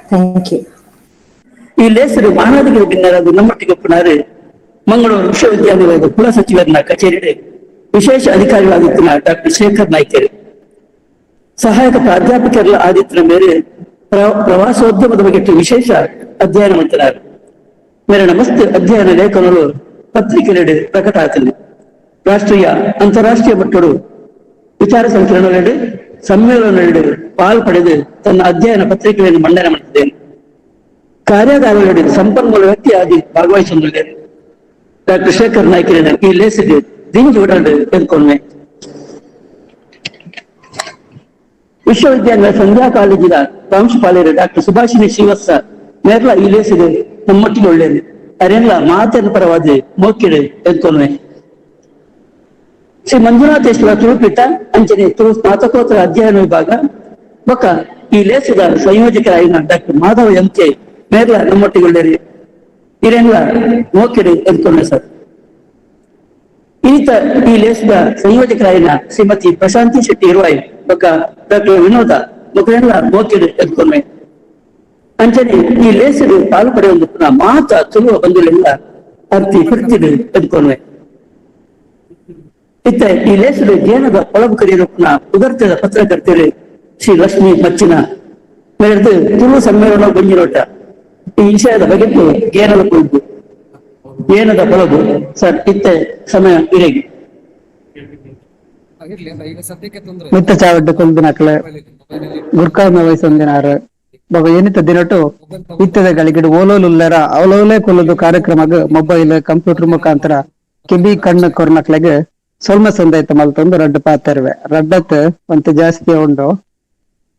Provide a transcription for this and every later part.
Thank you. ಈ laser ಮಾನವರಿಗೆ ಭಿನ್ನರಾದ ನಮ್ಮೊಟ್ಟಿಗೆ ಒಪ್ಪನಾರು ಮಂಗಳೂರು ವಿಶ್ವವಿದ್ಯಾನಿಲಯದ ಕುಲಸಚಿವರನ್ನ ಕಚೇರಿ ವಿಶೇಷ ಅಧಿಕಾರಿಗಳಾದಿತ್ತಿನ ಡಾಕ್ಟರ್ ಶೇಖರ್ ನಾಯ್ಕರ್, ಸಹಾಯಕ ಪ್ರಾಧ್ಯಾಪಕರ ಆದಿತ್ಯನ ಮೇರೆ ಪ್ರವಾಸೋದ್ಯಮದ ಬಗ್ಗೆ ವಿಶೇಷ ಅಧ್ಯಯನ ಮಾಡ್ತಿದ್ದಾರೆ. ಮೇರೆ ನಮಸ್ತೆ ಅಧ್ಯಯನ ಲೇಖನಗಳು ಪತ್ರಿಕೆಯಲ್ಲಿ ಪ್ರಕಟ ಆತಲ್ಲಿ ರಾಷ್ಟ್ರೀಯ ಅಂತಾರಾಷ್ಟ್ರೀಯ ಮಟ್ಟಗಳು ವಿಚಾರ ಸಂಕಿರಣಗಳು ಸಮ್ಮೇಳನಗಳು ಪಾಲ್ಪಡೆದು ತನ್ನ ಅಧ್ಯಯನ ಪತ್ರಿಕೆಯನ್ನು ಮಂಡನೆ ಮಾಡುತ್ತಿದ್ದೇನೆ. ಕಾರ್ಯಾಗಾರಗಳಲ್ಲಿ ಸಂಪನ್ಮೂಲ ವ್ಯಕ್ತಿಯಾಗಿ ಭಾಗವಹಿಸುತ್ತಿದೆ. ಡಾಕ್ಟರ್ ಶೇಖರ್ ನಾಯ್ಕರ ಈ ಲೇಸಿಗೆ ದಿಂಜು ಉಡಲು ಎಂದ್ಕೊಂಡೆ. ವಿಶ್ವವಿದ್ಯಾಲಯ ಸಂಧ್ಯಾ ಕಾಲೇಜಿನ ಪ್ರಾಂಶುಪಾಲರು ಡಾಕ್ಟರ್ ಸುಭಾಷಿಣಿ ಶ್ರೀವತ್ಸ ನೇರ್ಲ ಈ ಲೇಸಿಗೆ ನಮ್ಮೊಟ್ಟಿಗೆ ಒಳ್ಳೆಯದು ಅರೆಲ್ಲ ಮಾತಿನ ಪರವಾದ ಮೋಕಿಡೆ ಎಂದ್ಕೊಂಡೆ. ಶ್ರೀ ಮಂಜುನಾಥೇಶ್ವರ ತುಳುಪೀಠ ಅಂಚನೆ ತುಳು ಸ್ನಾತಕೋತ್ತರ ಅಧ್ಯಯನ ವಿಭಾಗ ಬೊಕ್ಕ ಈ ಲೇಸದ ಸಂಯೋಜಕರಾಗಿನ ಡಾಕ್ಟರ್ ಮಾಧವ ಎಂಕೆ ನೇರ್ಲ ನಮ್ಮೊಟ್ಟಿಗೆ ಒಳ್ಳೆಯರಿ ಇರೆಲ್ಲ ಮೋಕಿಡೆ ಎಂದ್ಕೊಂಡೆ ಸರ್. ಈತ ಈ ಲೇಸದ ಸಂಯೋಜಕರಾಗಿನ ಶ್ರೀಮತಿ ಪ್ರಶಾಂತಿ ಶೆಟ್ಟಿ ಇರುವಾಯಿ ಬೊಕ್ಕ ಡಾಕ್ಟರ್ ವಿನೋದ ಮಕ್ಕಳೆಲ್ಲ ಮೋಕಿಡೆ ಎಂದ್ಕೊಂಡೆ. ಅಂಚನೆ ಈ ಲೇಸರು ಪಾಲು ಪಡೆಯುವುದು ಪುನಃ ಮಾತ ತುಳುವ ಬಂಧುಗಳೆಲ್ಲ ಅರ್ತಿ ಫಿರ್ತಿಡು ಎಂದ್ಕೊಂಡೆ. ಇತ್ತ ಈ ಲೇಸರು ಜೇನದ ಒಳಬು ಕರೆಯಲು ಪುನಃ ಉದರ್ತದ ಪತ್ರಕರ್ತರು ಶ್ರೀ ಲಕ್ಷ್ಮೀ ಮಚ್ಚಿನ ಮೇರೆದು ತುಳು ಸಮ್ಮೇಳನ ಗೊಂಜಿರೋಟ ಈ ವಿಷಯದ ಬಗೆಟ್ಟು ಏನದ ಕುಳಿತು ಏನದ ಒಳಗು ಸರ್ ಇತ್ತೆ ಸಮಯ ಇರೇಗಿ ಮಿತ್ತ ಚಾವಡ್ಡು ಕೊಂದಿನಕ್ಲೆ ಗುರ್ಕಾಮ ವಯಸ್ಸೊಂದಿನಾರು ಬೊಕ ಏನಿತ ದಿನಟು ಇತ್ತದ ಗಳಿಗಿಡು ಓಲೋಲುಲ್ಲರ ಅವಲೋಲೆ ಕೊಲ್ಲದು ಕಾರ್ಯಕ್ರಮಗ ಮೊಬೈಲ್ ಕಂಪ್ಯೂಟರ್ ಮುಖಾಂತರ ಕಿಬಿ ಕಣ್ಣು ಕೊರ್ನಕ್ಲೆಗೆ ಸೊಲ್ಮ ಸಂದೈತ ಮಲ್ತೊಂದು ರಡ್ಡು ಪಾತರ್ವೆ ರಡ್ಡತ್ ಒಂತ ಜಾಸ್ತಿ ಉಂಡು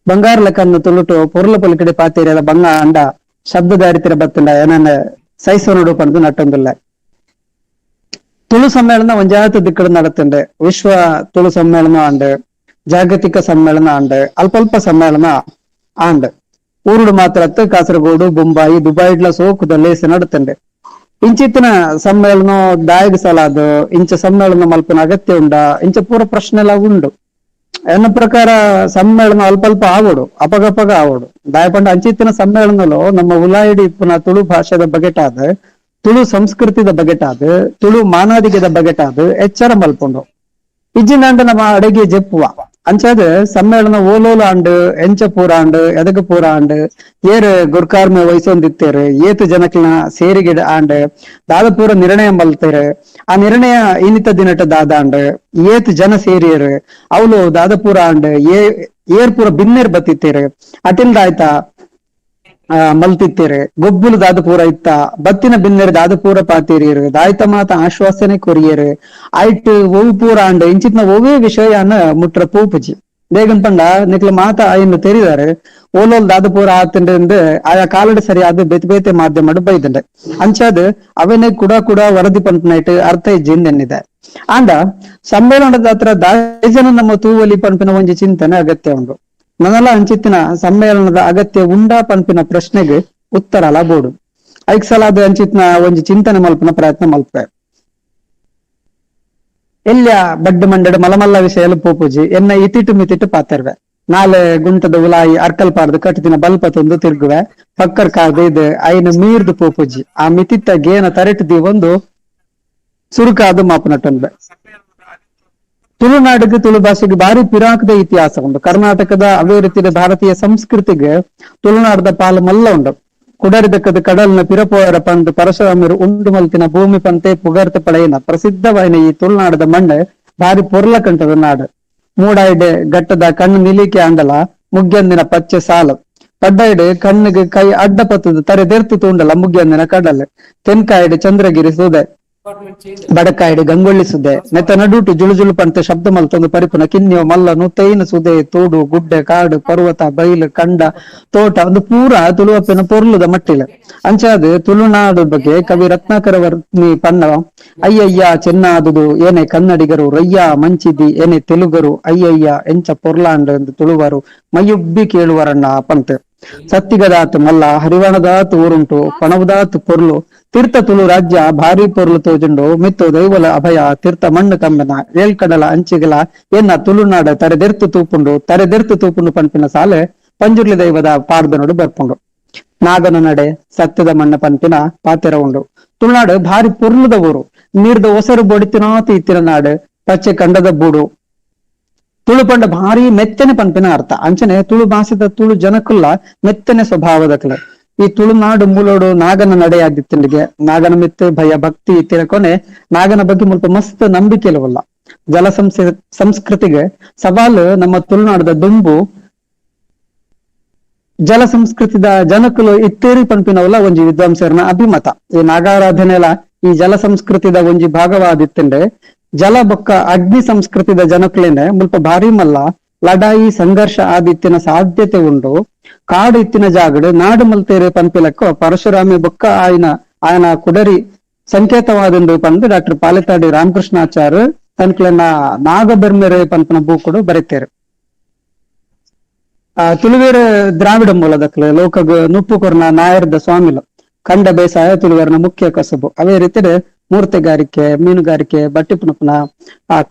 ಬಂಗಾರಲ ಕಣ್ಣು ತುಳುಟು ಪೊರ್ಲ ಪೊಲಿಕಡೆ ಪಾತೇರಿಯದ ಬಂಗ ಅಂಡ ಶಬ್ದದಾರಿತಿರ ಬತ್ತಂಡ ಏನನ್ನ ಸೈಸೋನುಡು ಪಂದು ನಟ್ಟೊಂದುಲ್ಲ. ತುಳು ಸಮ್ಮೇಳನ ಒಂಜಾತ ದಿಕ್ಕಡು ನಡತುಂಡೆ. ವಿಶ್ವ ತುಳು ಸಮ್ಮೇಳನ ಆಂಡ್ ಜಾಗತಿಕ ಸಮ್ಮೇಳನ ಆಂಡ್ ಅಲ್ಪ ಸಮ್ಮೇಳನ ಆಂಡ್ ಊರುಡು ಮಾತ್ರ ಕಾಸರಗೋಡು ಬೊಂಬಾಯಿ ದುಬೈಡ್ಲ ಸೋಕುದ ಲೇಸ ನಡತುಂಡೆ. ಇಂಚಿತ್ತಿನ ಸಮ್ಮೇಳನ ದಾಯಗ ಸಲಾದು ಇಂಚ ಸಮ್ಮೇಳನ ಮಲ್ಪನ ಅಗತ್ಯ ಉಂಡ ಇಂಚ ಪೂರ ಪ್ರಶ್ನೆ ಎಲ್ಲ ಉಂಡು. ಎನ್ನ ಪ್ರಕಾರ ಸಮ್ಮೇಳನ ಅಲ್ಪ ಆವೋಡು ಅಪಗಪಗ ಆವೋಡು ದಾಯಪಂಡ ಅಂಚಿತ್ತಿನ ಸಮ್ಮೇಳನಲು ನಮ್ಮ ಉಲಾಯಿಡಿ ಪುನಃ ತುಳು ಭಾಷೆದ ಬಗೆಟಾದ ತುಳು ಸಂಸ್ಕೃತಿದ ಬಗೆಟಾದ ತುಳು ಮಾನಾದಿಗೆದ ಬಗೆಟಾದ ಎಚ್ಚರ ಮಲ್ಪುಂಡು. ಇಜ್ಜಿನಾಂಡ ನಮ್ಮ ಅಡಗೆ ಜಪ್ಪುವ ಅಂಚಾದ ಸಮ್ಮೇಳನ ಓಲೋಲ ಆಂಡ್ ಎಂಚ ಪೂರ ಆಂಡ್ ಎದಗ ಪೂರ ಆಂಡ್ ಏರ್ ಗುರ್ಕಾರ್ಮೆ ವಯಸ್ಸೊಂದಿತ್ತೇರು ಏತು ಜನಕ್ಲ ಸೇರಿಗಿಡ ಆಂಡ್ ದಾದ ಪೂರ ನಿರ್ಣಯ ಮಲ್ತೇರು. ಆ ನಿರ್ಣಯ ಇನ್ನಿತ ದಿನಟ ದಾದ ಆಂಡ್ ಏತ್ ಜನ ಸೇರಿಯರು ಅವಳು ದಾದ ಪೂರ ಆಂಡ್ ಏರ್ ಪೂರ ಬಿನ್ನೇರ್ ಬತ್ತಿತ್ತೇರು ಅಟಿಲ್ದ ಆಯ್ತಾ ಮಲ್ತಿತ್ತೇರೆ ಗೊಬ್ಬುಲು ದಾದ ಪೂರ ಇತ್ತ ಬತ್ತಿನ ಬಿನ್ನೆರ್ ದಾದ ಪೂರ ಪಾತೀರಿಯರು ದಾಯ್ತ ಮಾತ ಆಶ್ವಾಸನೆ ಕೊರಿಯರು ಆಯ್ತು ಒವು ಪೂರ ಆಂಡ್ ಇಂಚಿತ್ನ ಒವೇ ವಿಷಯನ ಮುಟ್ರ ಪೂಪುಜಿ ಬೇಗನ್ ಪಂಡ ನಿಕ್ಲ ಮಾತ ಇನ್ನು ತೆರಿದಾರೆ ಓಲೋಲ್ ದಾದ ಪೂರ ಆತಂಡ ಆಯಾ ಕಾಲಡ್ ಸರಿಯಾದ ಬೇತೆ ಮಾಧ್ಯಮ ಬೈದಂಡೆ ಅಂಚಾದ ಅವನೇ ಕೂಡ ವರದಿ ಪಂಪನೈಟ್ ಅರ್ಥ ಇಜ್ಜಿಂದೆನ್ನಿದೆ. ಆಂಡ ಸಮ್ಮೇಳನದ ಹತ್ರ ದಾಯಜನ ನಮ್ಮ ತೂವಲಿ ಪಂಪಿನ ಒಂಜಿ ಚಿಂತನೆ ಅಗತ್ಯ ಉಂಡು. ನನ್ನಲ ಅಂಚಿತ್ತಿನ ಸಮ್ಮೇಳನದ ಅಗತ್ಯ ಉಂಡಾ ಪಂಪಿನ ಪ್ರಶ್ನೆಗೆ ಉತ್ತರ ಅಲ ಬೋಡು ಐಕ್ ಸಲಾದ ಅಂಚಿತ್ನ ಒಂಜಿ ಚಿಂತನೆ ಮಲ್ಪನ ಪ್ರಯತ್ನ ಮಲ್ಪೆ. ಎಲ್ಯ ಬಡ್ಡು ಮಂಡಡ ಮಲಮಲ್ಲ ವಿಷಯ ಪೋಪುಜಿ ಎನ್ನ ಇತಿಟು ಮಿತಿಟು ಪಾತೆರ್ವೆ ನಾಳೆ ಗುಂಟದ ಉಲಾಯಿ ಅರ್ಕಲ್ ಪಾಡ್ದು ಕಟ್ಟತಿನ ಬಲ್ಪ ತಂದು ತಿರ್ಗುವೆ ಪಕ್ಕರ್ ಕಾರ್ದು ಇದು ಐನು ಮೀರ್ದು ಪೋಪುಜಿ ಆ ಮಿತಿತ್ತ ಗೇನ ತರೆಟದಿ ಒಂದು ಸುರುಕಾದು ಮಾಪನಟನ್ಬೆ. ತುಳುನಾಡಿಗೆ ತುಳು ಭಾಷೆಗೆ ಭಾರಿ ಪಿರಾಕದ ಇತಿಹಾಸ ಉಂಟು. ಕರ್ನಾಟಕದ ಅವೇ ರೀತಿಯ ಭಾರತೀಯ ಸಂಸ್ಕೃತಿಗೆ ತುಳುನಾಡದ ಪಾಲು ಮಲ್ಲ ಉಂಡು. ಕುಡರಿದಕ್ಕದ ಕಡಲ್ನ ಪಿರಪೋಯರ ಪಂಡು ಪರಶುರಾಮರು ಉಂಡು ಮಲ್ತಿನ ಭೂಮಿ ಪಂತೆ ಪುಗರ್ತ ಪಡೆಯಿನ ಪ್ರಸಿದ್ಧವಾಯಿನ ಈ ತುಳುನಾಡದ ಮಣ್ಣೆ ಭಾರಿ ಪೊರ್ಲ ಕಂಟದ ನಾಡು. ಮೂಡಾಯ್ಡೆ ಗಟ್ಟದ ಕಣ್ಣು ನಿಲಿಕೆ ಆಂಡಲ ಮುಗ್ಗಂದಿನ ಪಚ್ಚೆ ಸಾಲು ಪಡ್ಡಾಯ್ಡೆ ಕಣ್ಣಿಗೆ ಕೈ ಅಡ್ಡ ಪತ್ತದ ತರೆದೆರ್ತು ತೂಂಡಲ ಮುಗ್ಗಂದಿನ ಕಡಲೆ ತೆನ್ಕಾಯ್ಡೆ ಚಂದ್ರಗಿರಿ ಸುದೆ ಬಡಕಾಯ್ಡೆ ಗಂಗೊಳ್ಳಿ ಸುದೆ ನೆತ್ತ ನಡುಟು ಜುಳುಜುಳು ಪಂತೆ ಶಬ್ದ ಮಲ್ತೊಂದು ಪರಿಪುನ ಕಿನ್ಯೋ ಮಲ್ಲ ನುತ್ತೈನ ಸುದೆ ತೋಡು ಗುಡ್ಡೆ ಕಾಡು ಪರ್ವತ ಬೈಲು ಕಂಡ ತೋಟ ಒಂದು ಪೂರ ತುಳುವಪ್ಪಿನ ಪೊರ್ಲುದ ಮಟ್ಟಿಲ ಅಂಚಾದ ತುಳುನಾಡು ಬಗ್ಗೆ ಕವಿ ರತ್ನಾಕರ ವರ್ಣಿ ಪನ್ನ ಅಯ್ಯಯ್ಯ ಚೆನ್ನಾದುದು ಏನೇ ಕನ್ನಡಿಗರು ರಯ್ಯ ಮಂಚಿದಿ ಏನೇ ತೆಲುಗರು ಅಯ್ಯಯ್ಯ ಎಂಚ ಪೊರ್ಲಾಂಡ್ ಎಂದು ತುಳುವರು ಮೈಯುಬ್ಬಿ ಕೇಳುವರಣ್ಣ ಪಂತೆ ಸತ್ತಿಗದಾತು ಮಲ್ಲ ಹರಿವಣದಾತು ಊರುಂಟು ಪಣವದಾತು ಪೊರ್ಲು ತೀರ್ಥ ತುಳು ರಾಜ್ಯ ಭಾರಿ ಪೊರ್ಲು ತೋಜುಂಡು ಮಿತ್ತು ದೈವಲ ಅಭಯ ತೀರ್ಥ ಮಣ್ಣು ಕಂಬನ ಏಳ್ಕಡಲ ಅಂಚಿಗಲ ಎನ್ನ ತುಳುನಾಡ ತರೆದೆರ್ತು ತೂಪುಂಡು ಪಂಪಿನ ಸಾಲೆ ಪಂಜುರ್ಲಿ ದೈವದ ಪಾಡ್ದನೋಡು ಬರ್ಪುಂಡು. ನಾಗನ ನಡೆ ಸತ್ಯದ ಮಣ್ಣ ಪಂಪಿನ ಪಾತೆರ ಉಂಡು. ತುಳುನಾಡು ಭಾರಿ ಪುರ್ಲದ ಊರು. ನೀರ್ದ ಒಸರು ಬೊಡಿತಿನಾತ ಇತ್ತಿನ ನಾಡು, ಪಚ್ಚೆ ಕಂಡದ ಬೂಡು. ತುಳು ಪಂಡ ಭಾರಿ ಮೆತ್ತನೆ ಪಂಪಿನ ಅರ್ಥ. ಅಂಚನೆ ತುಳು ಭಾಷೆದ ತುಳು ಜನಕ್ಕುಲ್ಲ ಮೆತ್ತನೆ ಸ್ವಭಾವದಕ್ಲೆ. ಈ ತುಳುನಾಡು ಮೂಲೋಡು ನಾಗನ ನಡೆಯಾದಿತ್ತಿಂಡಿಗೆ ನಾಗನ ಮಿತ್ತು ಭಯ ಭಕ್ತಿ ಇತ್ತಿನ ಕೊನೆ ನಾಗನ ಬಗ್ಗೆ ಮುಲ್ಪ ಮಸ್ತ್ ನಂಬಿಕೆಲವಲ್ಲ. ಜಲ ಸಂಸ್ಕೃತಿಗೆ ಸವಾಲು ನಮ್ಮ ತುಳುನಾಡದ ದುಂಬು ಜಲ ಸಂಸ್ಕೃತಿದ ಜನಕ್ಕಲು ಇತ್ತೇರಿ ಪಂಪಿನವಲ್ಲ ಒಂಜಿ ವಿದ್ವಾಂಸರನ ಅಭಿಮತ. ಈ ನಾಗಾರಾಧನೆ ಎಲ್ಲ ಈ ಜಲ ಸಂಸ್ಕೃತಿದ ಒಂಜಿ ಭಾಗವಾದಿತ್ತಂಡೆ ಜಲ ಬೊಕ್ಕ ಅಗ್ನಿ ಸಂಸ್ಕೃತಿದ ಜನಕ್ಕಲೇನೆ ಮುಲ್ಪ ಭಾರಿ ಮಲ್ಲ ಲಡಾಯಿ ಸಂಘರ್ಷ ಆದಿತ್ತಿನ ಸಾಧ್ಯತೆ ಉಂಡು. ಕಾಡು ಇತ್ತಿನ ಜಾಗಡು ನಾಡು ಮಲ್ತೇರೆ ಪಂಪಿಲಕ್ಕೋ ಪರಶುರಾಮಿ ಬೊಕ್ಕ ಆಯನ ಕುಡರಿ ಸಂಕೇತವಾದಂಡು ಪಂದು ಡಾಕ್ಟರ್ ಪಾಲೆತಾಡಿ ರಾಮಕೃಷ್ಣಾಚಾರ್ಯ ತನ್ಕಲೆನ ನಾಗಬೆರ್ಮೆರೆ ಪಂಪನ ಬೂಕುಡು ಬರೀತೇರು. ತುಳುವೇರು ದ್ರಾವಿಡ ಮೂಲದಕ್ಲೆ ಲೋಕಗ್ ನುಪ್ಪು ಕೊರ್ನ ನಾಯರ್ದ ಸ್ವಾಮಿಲು ಕಂಡ ಬೇಸಾಯ ತುಳುವೇರ್ನ ಮುಖ್ಯ ಕಸಬು. ಅವೇ ರೀತಿ ಮೂರ್ತಿಗಾರಿಕೆ, ಮೀನುಗಾರಿಕೆ, ಬಟ್ಟಿ ಪುನಪುನ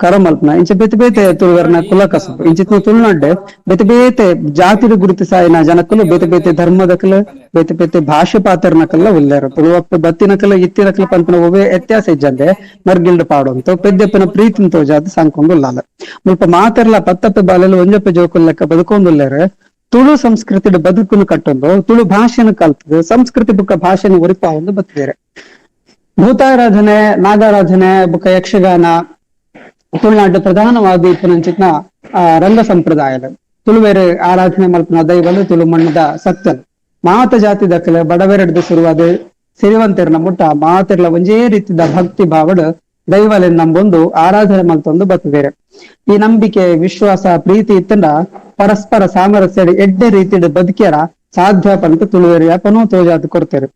ಕರಮಲ್ಪನ ಇಂಚ ಬೇತೆ ಬೇತೆ ತುಳುವೇರ್ನ ಕುಲ ಕಸಬು. ಇಂಚಿತ್ನ ತುಳುನಾಡು ಬೇತೆ ಬೇತೆ ಜಾತಿಡು ಗುರುತಿಸಾಯಿನ ಜನಕ್ಕಲು ಬೇತೆ ಬೇತೆ ಧರ್ಮದಕಲು ಬೇತೆ ಬೇತೆ ಭಾಷೆ ಪಾತ್ರನಕಲ್ಲ ಉಲ್ಲೇರು. ತುಳುವಪ್ಪು ಬತ್ತಿನಕಲು ಇತ್ತಿನಕಲು ಪಂಪನ ಒವೇ ವ್ಯತ್ಯಾಸ ಇಜ್ಜಂದೆ ಮರ್ಗಿಲ್ಡು ಪಾಡುವಂತ ಪೆದ್ದೆಪ್ಪನ ಪ್ರೀತಿನ ತೋಜಾದ ಸಂಕೊಂಡು ಉಲ್ಲಾಲ ಮುಲ್ಪ ಮಾತೆರ್ಲ ಪತ್ತಪ್ಪೆ ಬಾಲೆಲು ಒಂಜಪ್ಪೆ ಜೋಕುಲ್ಲಕ್ಕ ಬದುಕೊಂದುಲ್ಲೇರು. ತುಳು ಸಂಸ್ಕೃತಿಡ್ ಬದುಕುನು ಕಟ್ಟೊಂದು ತುಳು ಭಾಷೆನ ಕಲ್ತದು ಸಂಸ್ಕೃತಿ ಬುಕ್ಕ ಭಾಷೆನ ಉರಿಪಾವೊಂದು ಬತ್ತಿದೇರೆ. ಭೂತಾರಾಧನೆ, ನಾಗಾರಾಧನೆ ಬುಕ್ಕ ಯಕ್ಷಗಾನ ತುಳುನಾಡು ಪ್ರಧಾನವಾದ ಇಪ್ಪನಂಚಿತ್ನ ರಂಗ ಸಂಪ್ರದಾಯದ ತುಳುವೇರು ಆರಾಧನೆ ಮಲ್ಪನ ದೈವಲು ತುಳು ಮಣ್ಣದ ಸತ್ಯಲು ಮಾತ ಜಾತಿ ದಕ್ಕಲೆ ಬಡವೆರಡ್ದು ಶುರುವಾದ ಸಿರಿವಂತೆರ್ನ ಮುಟ್ಟ ಮಾತೆರ್ಲ ಒಂಜೇ ರೀತಿದ ಭಕ್ತಿ ಭಾವಡ್ ದೈವಲೆನ್ ನಂಬೊಂದು ಆರಾಧನೆ ಮಲ್ತೊಂದು ಬತ್ತಿದೇರೆ. ಈ ನಂಬಿಕೆ, ವಿಶ್ವಾಸ, ಪ್ರೀತಿ ಇತ್ತಂಡ ಪರಸ್ಪರ ಸಾಮರಸ್ಯ ಎಡ್ಡೆ ರೀತಿಯ ಬದುಕ್ಯಾರ ಸಾಧ್ಯ ಪಂತ ತುಳುವೇರು ಯಾಪನೂ ತೋಜಾದ ಕೊಡ್ತೇರು.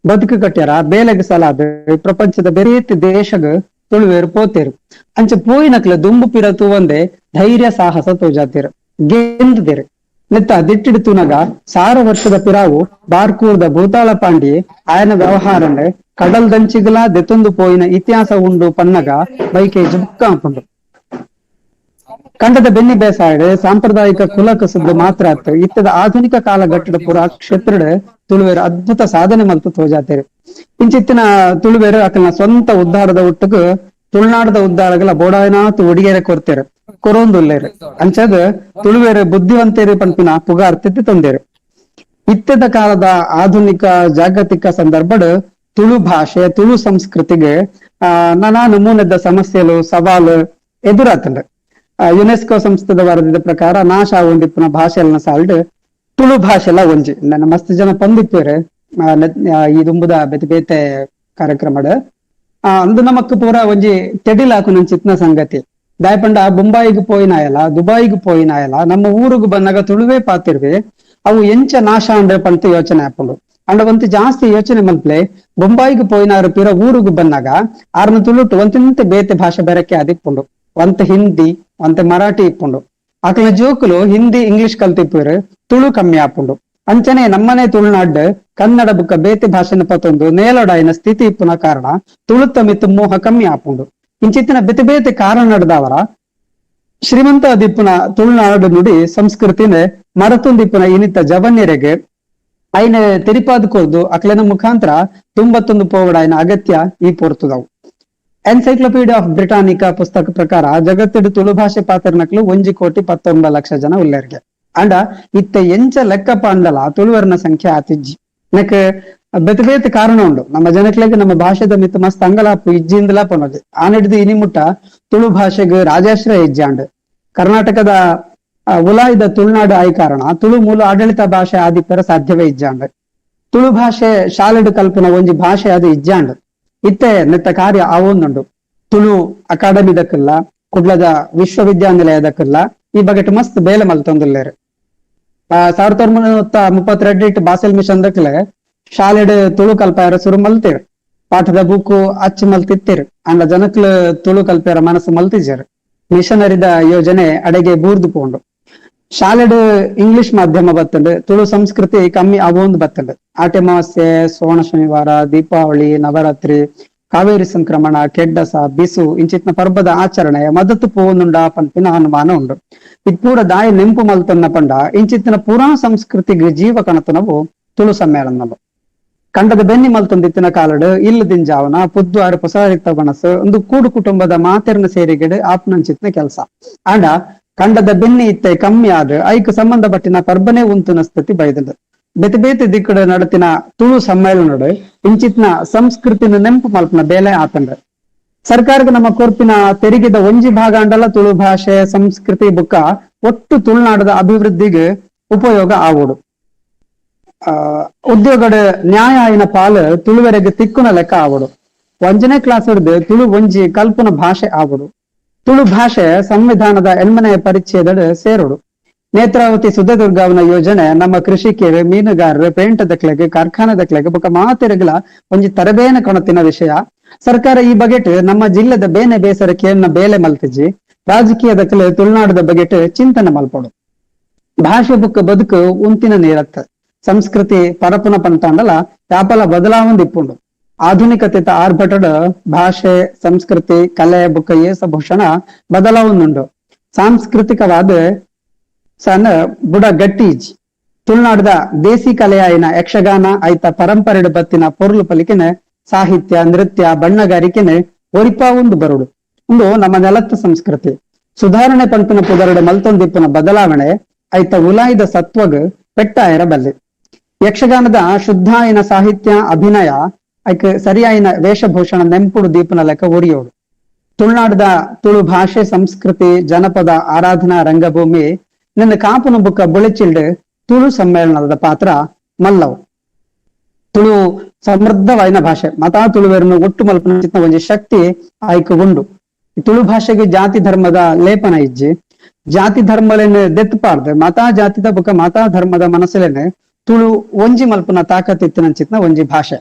ಬದುಕು ಕಟ್ಟ್ಯಾರ ಬೇಲೆಗೆ ಸಲಾದ ಪ್ರಪಂಚದ ಬೇರೆ ದೇಶಗ ತುಳುವೇರು ಪೋತೇರು. ಅಂಚ ಪೋಯಿನಕ್ಲೆ ದುಂಬು ಪಿರತು ಒಂದೇ ಧೈರ್ಯ ಸಾಹಸ ತೋಜಾತೇರು ಗೆಂದೇರು. ನೆತ್ತ ದಿಟ್ಟಿಡು ತುನಗ 1,000 ವರ್ಷದ ಪಿರಾವು ಬಾರ್ಕೂರ್ದ ಭೂತಾಳ ಪಾಂಡಿ ಆಯನ ವ್ಯವಹಾರನೆ ಕಡಲ್ ದಂಚಿಗಲ ದೆತ್ತೊಂದು ಪೋಯಿನ ಇತಿಹಾಸ ಉಂಡು ಪನ್ನಗ ಬೈಕೆ ಜುಕ್ಕ ಅಂಪುಂಡು. ಕಂಡದ ಬೆನ್ನಿ ಬೇಸಾಯಡ್ ಸಾಂಪ್ರದಾಯಿಕ ಕುಲ ಕಸಬು ಮಾತ್ರ ಆತು ಇತ್ತದ ಆಧುನಿಕ ಕಾಲಘಟ್ಟದ ಪುರ ಕ್ಷೇತ್ರಡ್ ತುಳುವೇರು ಅದ್ಭುತ ಸಾಧನೆ ಮಲ್ತು ತೋಜಾತೇರು. ಇಂಚಿತ್ತಿನ ತುಳುವೇರು ಆಕಲ್ನ ಸ್ವಂತ ಉದ್ಧಾರದ ಒಟ್ಟುಗು ತುಳುನಾಡದ ಉದ್ಧಾರಗಳ ಬೋಡಾಯನಾತು ಒಡಿಗೆರೆ ಕೊರ್ತೇರು ಕೊರೊಂದುಲ್ಲೇರು. ಅಂಚದ ತುಳುವೇರು ಬುದ್ಧಿವಂತೇರಿ ಪಂಪಿನ ಪುಗಾರ್ ತಿತ್ತಿ ತಂದೇರು. ಇತ್ತದ ಕಾಲದ ಆಧುನಿಕ ಜಾಗತಿಕ ಸಂದರ್ಭಡ್ ತುಳು ಭಾಷೆ ತುಳು ಸಂಸ್ಕೃತಿಗೆ ನಾನಾ ನಮೂನೆದ ಸಮಸ್ಯೆಲು ಸವಾಲು ಎದುರಾತಂಡ. ಯುನೆಸ್ಕೋ ಸಂಸ್ಥೆದ ವರದಿದ ಪ್ರಕಾರ ನಾಶ ಆಗೊಂಡಿಪ್ಪನ ಭಾಷೆಲ್ನ ಸಾಲ್ಡ್ ತುಳು ಭಾಷೆಲ್ಲ ಒಂಜಿ. ನನ್ನ ಮಸ್ತ್ ಜನ ಪಂದಿಪ್ಪೇರು ಈ ದುಂಬುದ ಬೇತೆ ಬೇತೆ ಕಾರ್ಯಕ್ರಮಡ್ ಅಂದು ನಮಕ್ ಪೂರ ಒಂಜಿ ತೆಡಿಲಾಕು ನಂಚಿತ್ನ ಸಂಗತಿ. ದಾಯಪಂಡ ಬೊಂಬಾಯಿಗೆ ಪೋಯಿನಾಯಲ್ಲ, ದುಬಾಯಿಗೆ ಪೋಯಿನಾಯಲ್ಲ, ನಮ್ಮ ಊರಿಗೂ ಬಂದಾಗ ತುಳುವೇ ಪಾತಿರ್ವಿ ಅವು ಎಂಚ ನಾಶ ಅಂದ್ರೆ ಪಂತ ಯೋಚನೆ ಹಾಕೊಂಡು ಅಂಡ ಒಂತ ಜಾಸ್ತಿ ಯೋಚನೆ ಮಲ್ಪಲೆ ಬೊಂಬಾಯಿಗೆ ಪೋಯಿನಾರು ಪಿರ ಊರಿಗೂ ಬಂದಾಗ ಆರ್ನ ತುಳುಟು ಒಂತಿಂತ ಬೇತೆ ಭಾಷೆ ಬೆರಕೆ ಅದಿಪ್ಪುಂಡು. ಒಂತ ಹಿಂದಿ ಒಂತ ಮರಾಠಿ ಇಪ್ಪುಂಡು. ಆಕಲ ಜೋಕುಲು ಹಿಂದಿ ಇಂಗ್ಲಿಷ್ ಕಲ್ತಿಪ್ಪರು ತುಳು ಕಮ್ಮಿ ಆಪುಂಡು. ಅಂಚನೆ ನಮ್ಮನೆ ತುಳುನಾಡ್ ಕನ್ನಡ ಬುಕ್ಕ ಬೇತೆ ಭಾಷೆನ ಪತ್ತೊಂದು ನೇಲೊಡಾಯಿನ ಸ್ಥಿತಿ ಇಪ್ಪುನ ಕಾರಣ ತುಳುತ್ತ ಮಿತ್ತು ಮೋಹ ಕಮ್ಮಿ ಆಪುಂಡು. ಇಂಚಿತ್ತಿನ ಬೇತೆ ಬೇತೆ ಕಾರಣ ನಡೆದವರ ಶ್ರೀಮಂತ ದಿಪ್ಪುನ ತುಳುನಾಡು ನುಡಿ ಸಂಸ್ಕೃತಿನ ಮರತುಂದಿಪ್ಪುನ ಇನಿತ ಜವನ್ಯರೆಗೆ ಐನ ತೆರಿಪಾದ್ಕೊರ್ದು ಅಕ್ಲೆನ ಮುಖಾಂತರ ತುಂಬತ್ತೊಂದು ಪೋವಡಾಯಿನ ಅಗತ್ಯ ಈ ಪೋರ್ತುದವು. ಎನ್ಸೈಕ್ಲೋಪೀಡಿಯಾ ಆಫ್ ಬ್ರಿಟಾನಿಕಾ ಪುಸ್ತಕ ಪ್ರಕಾರ ಜಗತ್ತಿಡು ತುಳು ಭಾಷೆ ಪಾತ್ರನಕ್ಲು 1,19,00,000 ಜನ ಉಳ್ಳೇರ್ಗೆ ಅಂಡ ಇತ್ತ ಎಂಚ ಲೆಕ್ಕ ಪಾಂಡಲ ತುಳುವರ್ನ ಸಂಖ್ಯೆ ಆತಿಜ್ಜಿ. ನೆಕ್ ಬೇತೆ ಬೇತೆ ಕಾರಣ ಉಂಡು. ನಮ್ಮ ಜನಕ್ಲೆಗ್ ನಮ್ಮ ಭಾಷೆದ ಮಿತ್ ಮಸ್ತ್ ಅಂಗಲಾಪು ಇಜ್ಜಿಂದಲ ಪೊನದು ಆನೆಡ್ದು ಇನಿಮುಟ್ಟ ತುಳು ಭಾಷೆಗ್ ರಾಜಾಶ್ರಯ ಇಜ್ಜಾಂಡ್. ಕರ್ನಾಟಕದ ಉಲಾಯಿದ ತುಳುನಾಡು ಆಯ್ ಕಾರಣ ತುಳು ಮೂಲ ಆಡಳಿತ ಭಾಷೆ ಆದಿಪ್ಪರ ಸಾಧ್ಯವೇ ಇಜ್ಜಾಂಡ್. ತುಳು ಭಾಷೆ ಶಾಲೆಡು ಕಲ್ಪನ ಒಂಜಿ ಭಾಷೆ ಅದು ಇಜ್ಜಾಂಡ್. ಇತ್ತೆ ನೆತ್ತ ಕಾರ್ಯ ಆವೊಂದುಂಡು. ತುಳು ಅಕಾಡೆಮಿ ದಕ್ಕಲ್ಲ, ಕುಡ್ಲದ ವಿಶ್ವವಿದ್ಯಾನಿಲಯದಕ್ಕಲ್ಲ ಈ ಬಗೆಟ್ ಮಸ್ತ್ ಬೇಲೆ ಮಲ್ತೊಂದುಲ್ಲೇರು. 1932 ಇಟ್ಟು ಬಾಸೆಲ್ ಮಿಷನ್ ದಕ್ಕಲೆ ಶಾಲೆಡ್ ತುಳು ಕಲ್ಪಾಯರ ಶುರು ಮಲ್ತೇರು. ಪಾಠದ ಬುಕ್ಕು ಅಚ್ಚು ಮಲ್ತಿತ್ತೇರು ಅಂಡ ಜನಕ್ಲು ತುಳು ಕಲ್ಪಾಯರ ಮನಸ್ಸು ಮಲ್ತಿಜರು. ಮಿಷನರಿದ ಯೋಜನೆ ಅಡೆಗೆ ಬೂರ್ದು ಪೋಂಡು. ಶಾಲೆಡ್ ಇಂಗ್ಲಿಷ್ ಮಾಧ್ಯಮ ಬತ್ತಂಡು ತುಳು ಸಂಸ್ಕೃತಿ ಕಮ್ಮಿ ಅವೊಂದು ಬತ್ತಂಡು. ಆಟೆಮಾಸ್ಯೆ, ಸೋಣ ಶನಿವಾರ, ದೀಪಾವಳಿ, ನವರಾತ್ರಿ, ಕಾವೇರಿ ಸಂಕ್ರಮಣ, ಕೆಡ್ಡಸ, ಬಿಸು ಇಂಚಿತ್ನ ಪರ್ಬದ ಆಚರಣೆ ಮದತ್ತು ಪೋನುಂಡ ಪಂಪಿನ ಅನುಮಾನ ಉಂಡು. ಇದ್ ಪೂರ ದಾಯ ನೆಂಪು ಮಲ್ತನ್ನ ಪಂಡ ಇಂಚಿತ್ತಿನ ಪುರಾ ಸಂಸ್ಕೃತಿಗೆ ಜೀವ ಕಣತನವು ತುಳು ಸಮ್ಮೇಳನ ಕಂಡದ ಬೆನ್ನಿ ಮಲ್ತೊಂದಿತ್ತಿನ ಕಾಲಡ್ ಇಲ್ಲದಿನ ಜಾವನ ಪುದ್ವಾರು ಪೊಸಾರಿತ ಬಣಸು ಒಂದು ಕೂಡು ಕುಟುಂಬದ ಮಾತೆರ್ನ ಸೇರಿಗೆಡ್ ಆಪ್ನಂಚಿತ್ನ ಕೆಲಸ ಆಂಡ ಕಂಡದ ಬೆನ್ನಿ ಇತ್ತೆ ಕಮ್ಮಿ ಆದ್ ಐಕ್ ಸಂಬಂಧಪಟ್ಟಿನ ಪರ್ಬನೆ ಉಂತುನ ಸ್ಥಿತಿ ಬೈದಂಡ್ ಬೇತೆ ಬೇತೆ ದಿಕ್ಕಡ ನಡತಿನ ತುಳು ಸಮ್ಮೇಳನಡ್ ಇಂಚಿತ್ನ ಸಂಸ್ಕೃತಿನ ನೆಂಪು ಮಲ್ಪನ ಬೇಲೆ ಆತಂಡ್ ಸರ್ಕಾರಕ್ಕೆ ನಮ್ಮ ಕೊರ್ಪಿನ ತೆರಿಗೆದ ಒಂಜಿ ಭಾಗ ಅಂಡಲ ತುಳು ಭಾಷೆ ಸಂಸ್ಕೃತಿ ಬುಕ್ಕ ಒಟ್ಟು ತುಳುನಾಡದ ಅಭಿವೃದ್ಧಿಗೆ ಉಪಯೋಗ ಆವೋಡು ಉದ್ಯೋಗದ ನ್ಯಾಯ ಆಯ್ನ ಪಾಲು ತುಳುವರೆಗೆ ತಿಕ್ಕುನ ಲೆಕ್ಕ ಆವಡು 1ನೇ ಕ್ಲಾಸ್ ಹಿಡಿದು ತುಳು ಒಂಜಿ ಕಲ್ಪನ ಭಾಷೆ ಆವಡು ತುಳು ಭಾಷೆ ಸಂವಿಧಾನದ 8ನೇ ಪರಿಚ್ಛೇದ ಸೇರೋಡು ನೇತ್ರಾವತಿ ಸುಧದುರ್ಗಾವನ ಯೋಜನೆ ನಮ್ಮ ಕೃಷಿಕರು ಮೀನುಗಾರರು ಪೇಂಟ್ ದಕ್ಲೆಗೆ ಕಾರ್ಖಾನೆ ದಕ್ಲೆಗೆ ಬೊಕ ಮಾತೆರೆಗಳ ಒಂಜಿ ತರಬೇನ ಕೊಣತಿನ ವಿಷಯ ಸರ್ಕಾರ ಈ ಬಗೆಟ್ ನಮ್ಮ ಜಿಲ್ಲೆದ ಬೇನೆ ಬೇಸರಕ್ಕೆನ್ನ ಬೇಲೆ ಮಲ್ತಿಜಿ ರಾಜಕೀಯ ದಕ್ಕಲೆ ತುಳುನಾಡದ ಬಗೆಟ್ ಚಿಂತನೆ ಮಲ್ಪಡು ಭಾಷೆ ಬುಕ್ಕ ಬದುಕು ಉಂತಿನ ನೀರತ್ತ ಸಂಸ್ಕೃತಿ ಪರಪುನ ಪಂತಾಂಡಲ ಯಾಪಲ ಬದಲಾವಣೆ ಇಪ್ಪುಂಡು ಆಧುನಿಕತೆ ಆರ್ಭಟದ ಭಾಷೆ ಸಂಸ್ಕೃತಿ ಕಲೆ ಬುಕ್ಕ ಏಸಭೂಷಣ ಬದಲಾವಣೆಂಡು ಸಾಂಸ್ಕೃತಿಕವಾದ ಸಣ್ಣ ಬುಡ ಗಟ್ಟೀಜ್ ತುಳುನಾಡದ ದೇಸಿ ಕಲೆಯಾಯಿನ ಯಕ್ಷಗಾನ ಐತ ಪರಂಪರೆಡ್ ಬತ್ತಿನ ಪೊರ್ಲು ಪಲಿಕೆನೆ ಸಾಹಿತ್ಯ ನೃತ್ಯ ಬಣ್ಣಗಾರಿಕೆನೆ ಒರಿಪಾ ಒಂದು ಬರುಡು ಒಂದು ನಮ್ಮ ನೆಲತ್ತ ಸಂಸ್ಕೃತಿ ಸುಧಾರಣೆ ಪಂಪಿನ ಪುದರಡು ಮಲ್ತೊಂದಿಪ್ಪನ ಬದಲಾವಣೆ ಐತ ಉಲಾಯಿದ ಸತ್ವಗ್ ಪೆಟ್ಟಾಯರ ಬಲ್ಲೆ ಯಕ್ಷಗಾನದ ಶುದ್ಧಾಯಿನ ಸಾಹಿತ್ಯ ಅಭಿನಯ ಐಕ್ ಸರಿಯಾಯಿನ ವೇಷಭೂಷಣ ನೆಂಪುಡು ದೀಪನ ಲೆಕ್ಕ ಒರಿಯೋಡು ತುಳುನಾಡದ ತುಳು ಭಾಷೆ ಸಂಸ್ಕೃತಿ ಜನಪದ ಆರಾಧನಾ ರಂಗಭೂಮಿ ನಿನ್ನ ಕಾಪುನ ಬುಕ್ಕ ಬುಳಿಚಿಲ್ಡ್ ತುಳು ಸಮ್ಮೇಳನದ ಪಾತ್ರ ಮಲ್ಲವು ತುಳು ಸಮೃದ್ಧವಾಯಿನ ಭಾಷೆ ಮತಾ ತುಳುವೆರನ್ನು ಒಟ್ಟು ಮಲ್ಪನ ಒಂಜಿ ಶಕ್ತಿ ಆಯ್ಕೆ ಉಂಡು ತುಳು ಭಾಷೆಗೆ ಜಾತಿ ಧರ್ಮದ ಲೇಪನ ಇಜ್ಜಿ ಜಾತಿ ಧರ್ಮಲೇನೆ ದೆತ್ತಪಾರ್ದು ಮತಾ ಜಾತಿದ ಬುಕ್ಕ ಮತಾ ಧರ್ಮದ ಮನಸ್ಸಲೇನೆ ತುಳು ಒಂಜಿ ಮಲ್ಪನ ತಾಕತ್ತಿತ್ತಿನಂಚಿತ್ನ ಒಂಜಿ ಭಾಷೆ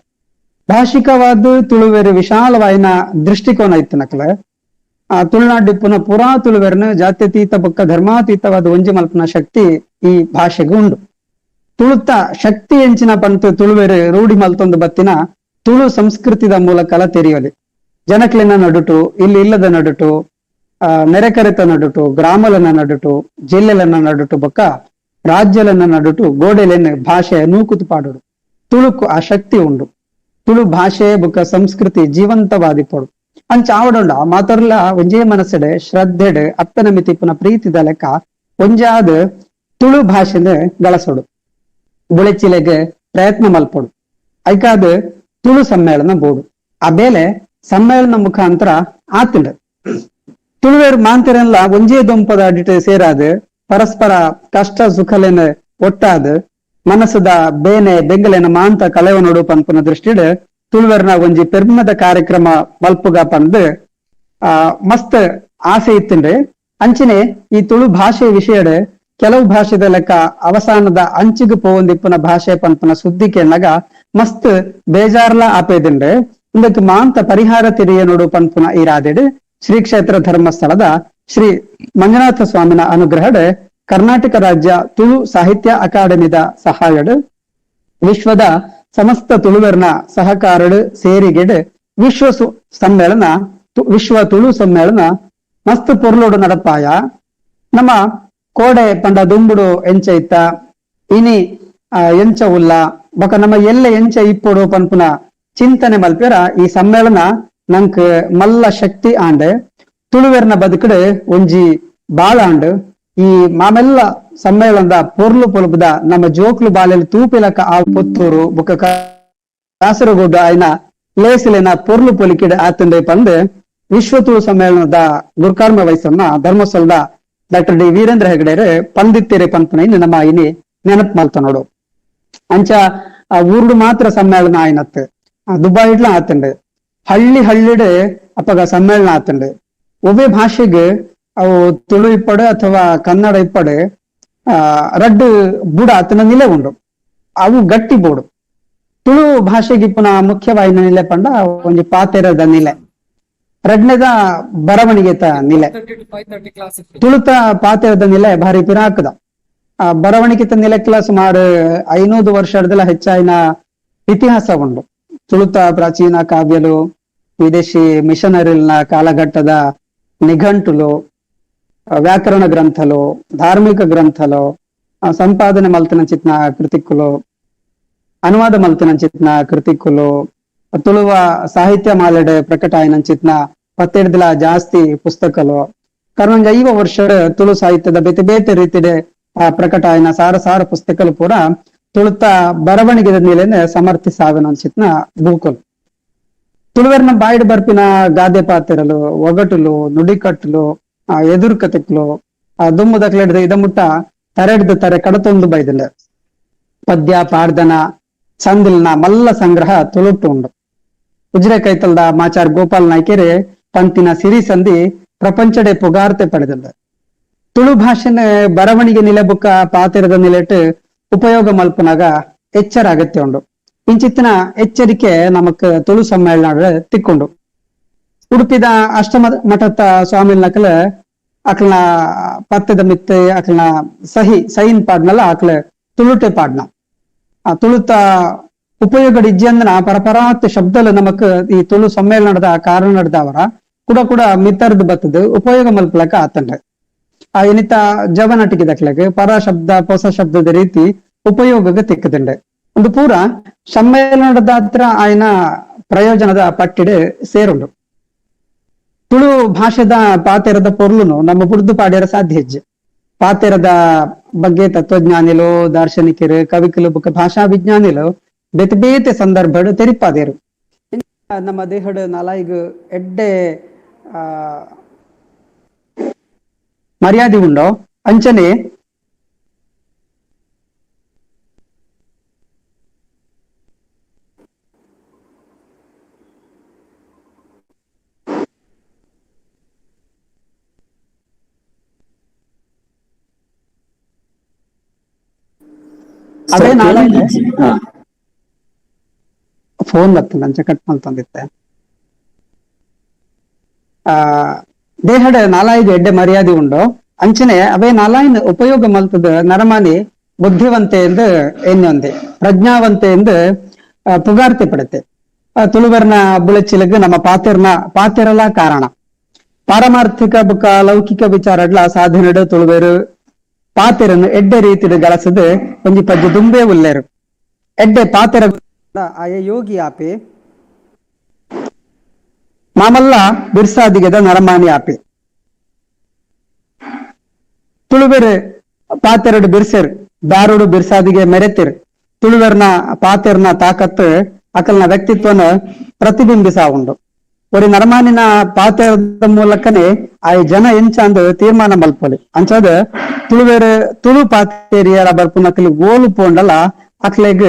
ಭಾಷಿಕವಾದ ತುಳುವೆರು ವಿಶಾಲವಾಯಿನ ದೃಷ್ಟಿಕೋನ ಇತ್ತಿನಕ್ಲೆ ತುಳುನಾಡಿಪ್ಪುನ ಪುರಾ ತುಳುವೆರ್ನ ಜಾತ್ಯತೀತ ಬುಕ್ಕ ಧರ್ಮಾತೀತವಾದ ಒಂಜಿ ಮಲ್ಪನ ಶಕ್ತಿ ಈ ಭಾಷೆಗೆ ಉಂಡು ತುಳುತ್ತ ಶಕ್ತಿ ಎಂಚಿನ ಪಂತು ತುಳುವೆರು ರೂಢಿ ಮಲ್ತೊಂದು ಬತ್ತಿನ ತುಳು ಸಂಸ್ಕೃತಿದ ಮೂಲಕಲ ತೆರೆಯಲಿ ಜನಕ್ಲಿನ ನಡುಟು ಇಲ್ಲಿ ಇಲ್ಲದ ನಡುಟು ನೆರೆಕರೆತ ನಡುಟು ಗ್ರಾಮಲನ ನಡುಟು ಜಿಲ್ಲೆಲನ್ನ ನಡುಟು ಬೊಕ್ಕ ರಾಜ್ಯಲನ್ನ ನಡುಟು ಗೋಡೆಲೆನ್ ಭಾಷೆ ನೂಕುತು ಪಾಡುಡು ತುಳುಕು ಆ ಶಕ್ತಿ ಉಂಡು ತುಳು ಭಾಷೆ ಬುಕ್ಕ ಸಂಸ್ಕೃತಿ ಜೀವಂತವಾದಿಪ್ಪಡು ಅಂಚ ಆವಡೊಂಡ ಮಾತರ್ಲ ಒಂಜೇ ಮನಸ್ಸಡೆ ಶ್ರದ್ಧೆಡ್ ಅಪ್ಪನ ಮಿತಿಪ್ಪನ ಪ್ರೀತಿದ ಲೆಕ್ಕ ಒಂಜಾದ ತುಳು ಭಾಷೆನ ಗಳಸೋಡು ಬುಳೆಚಿಲೆಗೆ ಪ್ರಯತ್ನ ಮಲ್ಪಡು ಐಕಾದ ತುಳು ಸಮ್ಮೇಳನ ಬೋಡು ಆ ಬೇಲೆ ಸಮ್ಮೇಳನ ಮುಖಾಂತರ ಆತಿಂಡ ತುಳುವೇರು ಮಾಂತಿರೆಲ್ಲ ಒಂಜೇ ದೊಂಪದ ಅಡಿಟ್ ಸೇರಾದ ಪರಸ್ಪರ ಕಷ್ಟ ಸುಖಲೇನ ಒಟ್ಟಾದ ಮನಸ್ಸದ ಬೇನೆ ಬೆಂಗಲೇನ ಮಾಂತ ಕಳೆವನೋಡು ಪನ್ಪುನ ದೃಷ್ಟಿಡ್ ತುಳುವೆರ್ನ ಒಂಜಿ ಪೆರ್ಮದ ಕಾರ್ಯಕ್ರಮ ಮಲ್ಪುಗ ಪಂದ್ ಮಸ್ತ್ ಆಸೆ ಇತ್ತಂಡ್ರೆ ಅಂಚಿನೆ ಈ ತುಳು ಭಾಷೆ ವಿಷಯಡ್ ಕೆಲವು ಭಾಷೆದ ಲೆಕ್ಕ ಅವಸಾನದ ಅಂಚಿಗೆ ಪೋವಂದಿಪ್ಪನ ಭಾಷೆ ಪನ್ಪನ ಸುದ್ದಿ ಕೇಳಾಗ ಮಸ್ತ್ ಬೇಜಾರ್ಲ ಆಪೇದಿಂಡ್ರೆ ಇಂದಕ್ಕೆ ಮಾಂತ ಪರಿಹಾರ ತಿರಿಯ ನೋಡು ಪನ್ಪುನ ಈ ರಾದೆಡ್ ಶ್ರೀ ಕ್ಷೇತ್ರ ಧರ್ಮಸ್ಥಳದ ಶ್ರೀ ಮಂಜುನಾಥ ಸ್ವಾಮಿನ ಅನುಗ್ರಹಡ್ ಕರ್ನಾಟಕ ರಾಜ್ಯ ತುಳು ಸಾಹಿತ್ಯ ಅಕಾಡೆಮಿದ ಸಹಾಯಡ್ ವಿಶ್ವದ ಸಮಸ್ತ ತುಳುವೆರ್ನ ಸಹಕಾರಡ್ ಸೇರಿಗೆಡ್ ವಿಶ್ವ ತುಳು ಸಮ್ಮೇಳನ ಮಸ್ತ್ ಪೊರ್ಲೋಡು ನಡಪಾಯ ನಮ್ಮ ಕೋಡೆ ಪಂಡ ದುಂಬುಡು ಎಂಚ ಇತ್ತ ಇನಿ ಎಂಚ ಉಲ್ಲ ಬೊಕ ನಮ್ಮ ಎಲ್ಲೆ ಎಂಚ ಇಪ್ಪುಡು ಪನ್ಪುನ ಚಿಂತನೆ ಮಲ್ಪೆರ ಈ ಸಮ್ಮೇಳನ ನಂಕ್ ಮಲ್ಲ ಶಕ್ತಿ ಆಂಡ್ ತುಳುವೆರ್ನ ಬದುಕಡ್ ಒಂಜಿ ಬಾಳ ಆಂಡ್ ಈ ಮಾಮೆಲ್ಲ ಸಮ್ಮೇಳನದ ಪೊರ್ಲು ಪೊಲುಪದ ನಮ್ಮ ಜೋಕ್ಲು ಬಾಲೆಲ್ ತೂಪಿಲಕ ಆ ಪುತ್ತೂರು ಬೊಕ ಕಾಸರಗೋಡು ಆಯ್ನ ಲೇಸಿಲಿನ ಪೊರ್ಲು ಪೊಲಿಕಿಡ್ ಆತಂಡೆ ಪಂದ್ ವಿಶ್ವ ತುಳು ಸಮ್ಮೇಳನದ ಗುರ್ಕಾರ್ಮ ವಯಸ್ಸನ್ನ ಧರ್ಮಸ್ಥಳದ ಡಾಕ್ಟರ್ ಡಿ ವೀರೇಂದ್ರ ಹೆಗಡೆರೆ ಪಂದಿತ್ತೇರೆ ಪಂಪನ ಇನ್ನು ನಮ್ಮ ಇನಿ ನೆನಪು ಮಲ್ತ ನೋಡು ಅಂಚ ಊರ್ಡು ಮಾತ್ರ ಸಮ್ಮೇಳನ ಆಯ್ನತ್ ದುಬಾಯಿಡ್ಲ ಆತಂಡೆ ಹಳ್ಳಿಡ್ ಅಪ್ಪಗ ಸಮ್ಮೇಳನ ಆತಂಡೆ ಒಬ್ಬೇ ಭಾಷೆಗೆ ಅವು ತುಳು ಇಪ್ಪಡು ಅಥವಾ ಕನ್ನಡ ಇಪ್ಪಡು ರಡ್ಡು ಬುಡ ಆತನ ನಿಲೆ ಉಂಡು ಅವು ಗಟ್ಟಿ ಬೋಡು ತುಳು ಭಾಷೆಗೆ ಪುನಃ ಮುಖ್ಯವಾಯಿನ ನಿಲೆ ಪಂಡ ಒಂಜಿ ಪಾತೆರದ ನಿಲೆ ರಡ್ನೆದ ಬರವಣಿಗೆತ ನಿಲೆ ತುಳುತ ಪಾತೆರದ ನಿಲೆ ಭಾರಿ ಪಿರಾಕದ ಬರವಣಿಗೆತ ನಿಲೆಕ್ಲ ಸುಮಾರು 500 ವರ್ಷದಲ್ಲ ಹೆಚ್ಚಾಯಿನ ಇತಿಹಾಸ ಉಂಡು ತುಳುತ ಪ್ರಾಚೀನ ಕಾವ್ಯಲು ವಿದೇಶಿ ಮಿಷನರಿಲ್ನ ಕಾಲಘಟ್ಟದ ನಿಘಂಟುಲು ವ್ಯಾಕರಣ ಗ್ರಂಥಲು ಧಾರ್ಮಿಕ ಗ್ರಂಥಲು ಸಂಪಾದನೆ ಮಲ್ತನ ಚಿತ್ನ ಕೃತಿಕುಲು ಅನುವಾದ ಮಲ್ತಿನಂಚಿತ್ನ ಕೃತಿಕುಲು ತುಳುವ ಸಾಹಿತ್ಯ ಮಾಲೆಡ್ ಪ್ರಕಟ ಆಯ್ನಂಚಿತ್ನ 17 ಜಾಸ್ತಿ ಪುಸ್ತಕಲು ಕಾರಣ ಐವ ವರ್ಷ ತುಳು ಸಾಹಿತ್ಯದ ಬೇತೆ ಬೇತೆ ರೀತಿಡೆ ಪ್ರಕಟ ಆಯ್ನ ಸಾರ ಸಾರ ಪುಸ್ತಕಲು ಪೂರ ತುಳುತ ಬರವಣಿಗೆದ ಮೇಲೆ ಸಮರ್ಥಿಸಾವೆನ ಅನ್ಸಿತ್ನ ಬೂಕಲು ತುಳುವೆರ್ನ ಬಾಯಿಡ್ ಬರ್ಪಿನ ಗಾದೆ ಪಾತಿರಲು ಒಗಟುಲು ನುಡಿಕಟ್ಟುಲು ಎದುರು ಕತೆಕ್ಲು ದುಮ್ಮು ದಕ್ಲೆಡ್ದ ಇದ ಮುಟ್ಟ ತರೆಡ್ದು ತರೆ ಕಡತೊಂದು ಬೈದಿಲ್ಲ ಪದ್ಯ ಪಾಡ್ದನ ಸಂದಿಲ್ನ ಮಲ್ಲ ಸಂಗ್ರಹ ತುಳುಟ್ಟು ಉಂಡು ಉಜಿರೆ ಕೈತಲ್ದ ಮಾಚಾರ್ ಗೋಪಾಲ್ ನಾಯ್ಕೆರೆ ಪಂತಿನ ಸಿರಿ ಸಂಧಿ ಪ್ರಪಂಚಡೆ ಪುಗಾರ್ತೆ ಪಡೆದಿಲ್ಲ ತುಳು ಭಾಷೆನ ಬರವಣಿಗೆ ನಿಲೆಬುಕ್ಕ ಪಾತಿರದ ನಿಲೆಟ್ ಉಪಯೋಗ ಮಲ್ಪನಾಗ ಎಚ್ಚರ ಅಗತ್ಯ ಉಂಡು ಇಂಚಿತ್ತಿನ ಎಚ್ಚರಿಕೆ ನಮಕ್ ತುಳು ಸಮ್ಮೇಳನ ತಿಕ್ಕೊಂಡು ಉಡುಪಿದ ಅಷ್ಟಮ ಮಠದ ಸ್ವಾಮಿಲ್ ನಕಲ ಅಕ್ಲನ ಪತ್ತದ ಮಿತ್ತೆ ಅಕ್ಲನ ಸಹಿನ್ ಪಾಡ್ನಲ್ಲ ಅಕ್ಲ ತುಳುಟೆ ಪಾಡ್ನ ತುಳುತ ಉಪಯೋಗ ಇಜ್ಜಂದನ ಪರಪರಾತ್ ಶಬ್ದಲು ನಮಕ್ ಈ ತುಳು ಸಮ್ಮೇಳನದ ಕಾರಣ ನಡೆದವರ ಕೂಡ ಮಿತ್ತರ್ದು ಬತ್ತದು ಉಪಯೋಗ ಮಲ್ಪಲಕ ಆತಂಡ್ರೆ ಏನಿತ ಜವನಟಿಗೆ ದಕ್ಲಗೆ ಪರ ಶಬ್ದ ಹೊಸ ಶಬ್ದದ ರೀತಿ ಉಪಯೋಗಕ್ಕೆ ತಿಕ್ಕದಂಡೆ ಒಂದು ಪೂರ ಸಮ್ಮೇಳನದ ಹತ್ರ ಆಯ್ನ ಪ್ರಯೋಜನದ ಪಟ್ಟಿಡೆ ಸೇರುಂಡು ತುಳು ಭಾಷೆದ ಪಾತೆರದ ಪೊರ್ಲುನು ನಮ್ಮ ಬುಡ್ದು ಪಾಡ್ಯರ ಸಾಧ್ಯ ಹೆಜ್ಜೆ ಪಾತೆರದ ಬಗ್ಗೆ ತತ್ವಜ್ಞಾನಿಲು ದಾರ್ಶನಿಕರು ಕವಿಕಲು ಬುಕ್ಕ ಭಾಷಾ ವಿಜ್ಞಾನಿಲು ಬೇತೆ ಬೇತೆ ಸಂದರ್ಭ ತೆರಿಪಾದೇರು ನಮ್ಮ ದೇಹದ ನಲಾಯಿಗ ಎಡ್ಡೆ ಮರ್ಯಾದೆ ಉಂಡೋ ಅಂಚನೆ ಅದೇ ನಾಳೆ ಫೋನ್ ಬರ್ತದೆ ಅಂಚೆ ಕಟ್ ಮಾಡ್ತಂದಿತ್ತೆ ದೇಹದ ನಾಲಾಯಿಗೆ ಎಡ್ಡೆ ಮರ್ಯಾದೆ ಉಂಡು ಅಂಚನೆ ಅವೇ ನಾಲಾಯಿನ ಉಪಯೋಗ ಮಲ್ತದ ನರಮಾನಿ ಬುದ್ಧಿವಂತೆ ಎಂದು ಎನ್ನೊಂದೆ ಪ್ರಜ್ಞಾವಂತೆ ಎಂದು ಪುಗಾರ್ತೆ ಪಡುತ್ತೆ ತುಳುವರ್ನ ಬುಳಚಿಲಗ್ ನಮ್ಮ ಪಾತೆರಲ ಕಾರಣ ಪಾರಮಾರ್ಥಿಕ ಬುಕ್ಕ ಲೌಕಿಕ ವಿಚಾರಡ್ಲ ಸಾಧನೆಡು ತುಳುವೇರು ಪಾತೆರನ್ನು ಎಡ್ಡೆ ರೀತಿಡ್ ಗಳಸದು ಒಂಜಿ ಪದ್ಯ ದುಂಬೆ ಉಲ್ಲೇರು ಎಡ್ಡೆ ಪಾತೆರ ಆಯ ಯೋಗಿ ಆಪೆ ಮಾಮಲ್ಲ ಬಿರ್ಸಾದಿಗೆದ ನರಮಾನಿ ಆಪೆ ತುಳುವೆರು ಪಾತೆರಡು ಬಿರ್ಸೆರ್ ದಾರುಡು ಬಿರ್ಸಾದಿಗೆ ಮೆರೆತಿರ್ ತುಳುವೆರ್ನ ಪಾತೆರ್ನ ತಾಕತ್ತು ಅಕಲ್ನ ವ್ಯಕ್ತಿತ್ವನ ಪ್ರತಿಬಿಂಬಿಸ ಉಂಡು ಒರಿ ನರಮಾನಿನ ಪಾತೆರದ ಮೂಲಕನೇ ಆ ಜನ ಎಂಚಂದು ತೀರ್ಮಾನ ಮಲ್ಪೊಲಿ ಅಂಚದ ತುಳುವೇರು ತುಳು ಪಾತೇರಿಯರ ಬರ್ಪುನಕಲಿ ಓಲು ಪೋಂಡಲ ಅಕ್ಲೆಗ್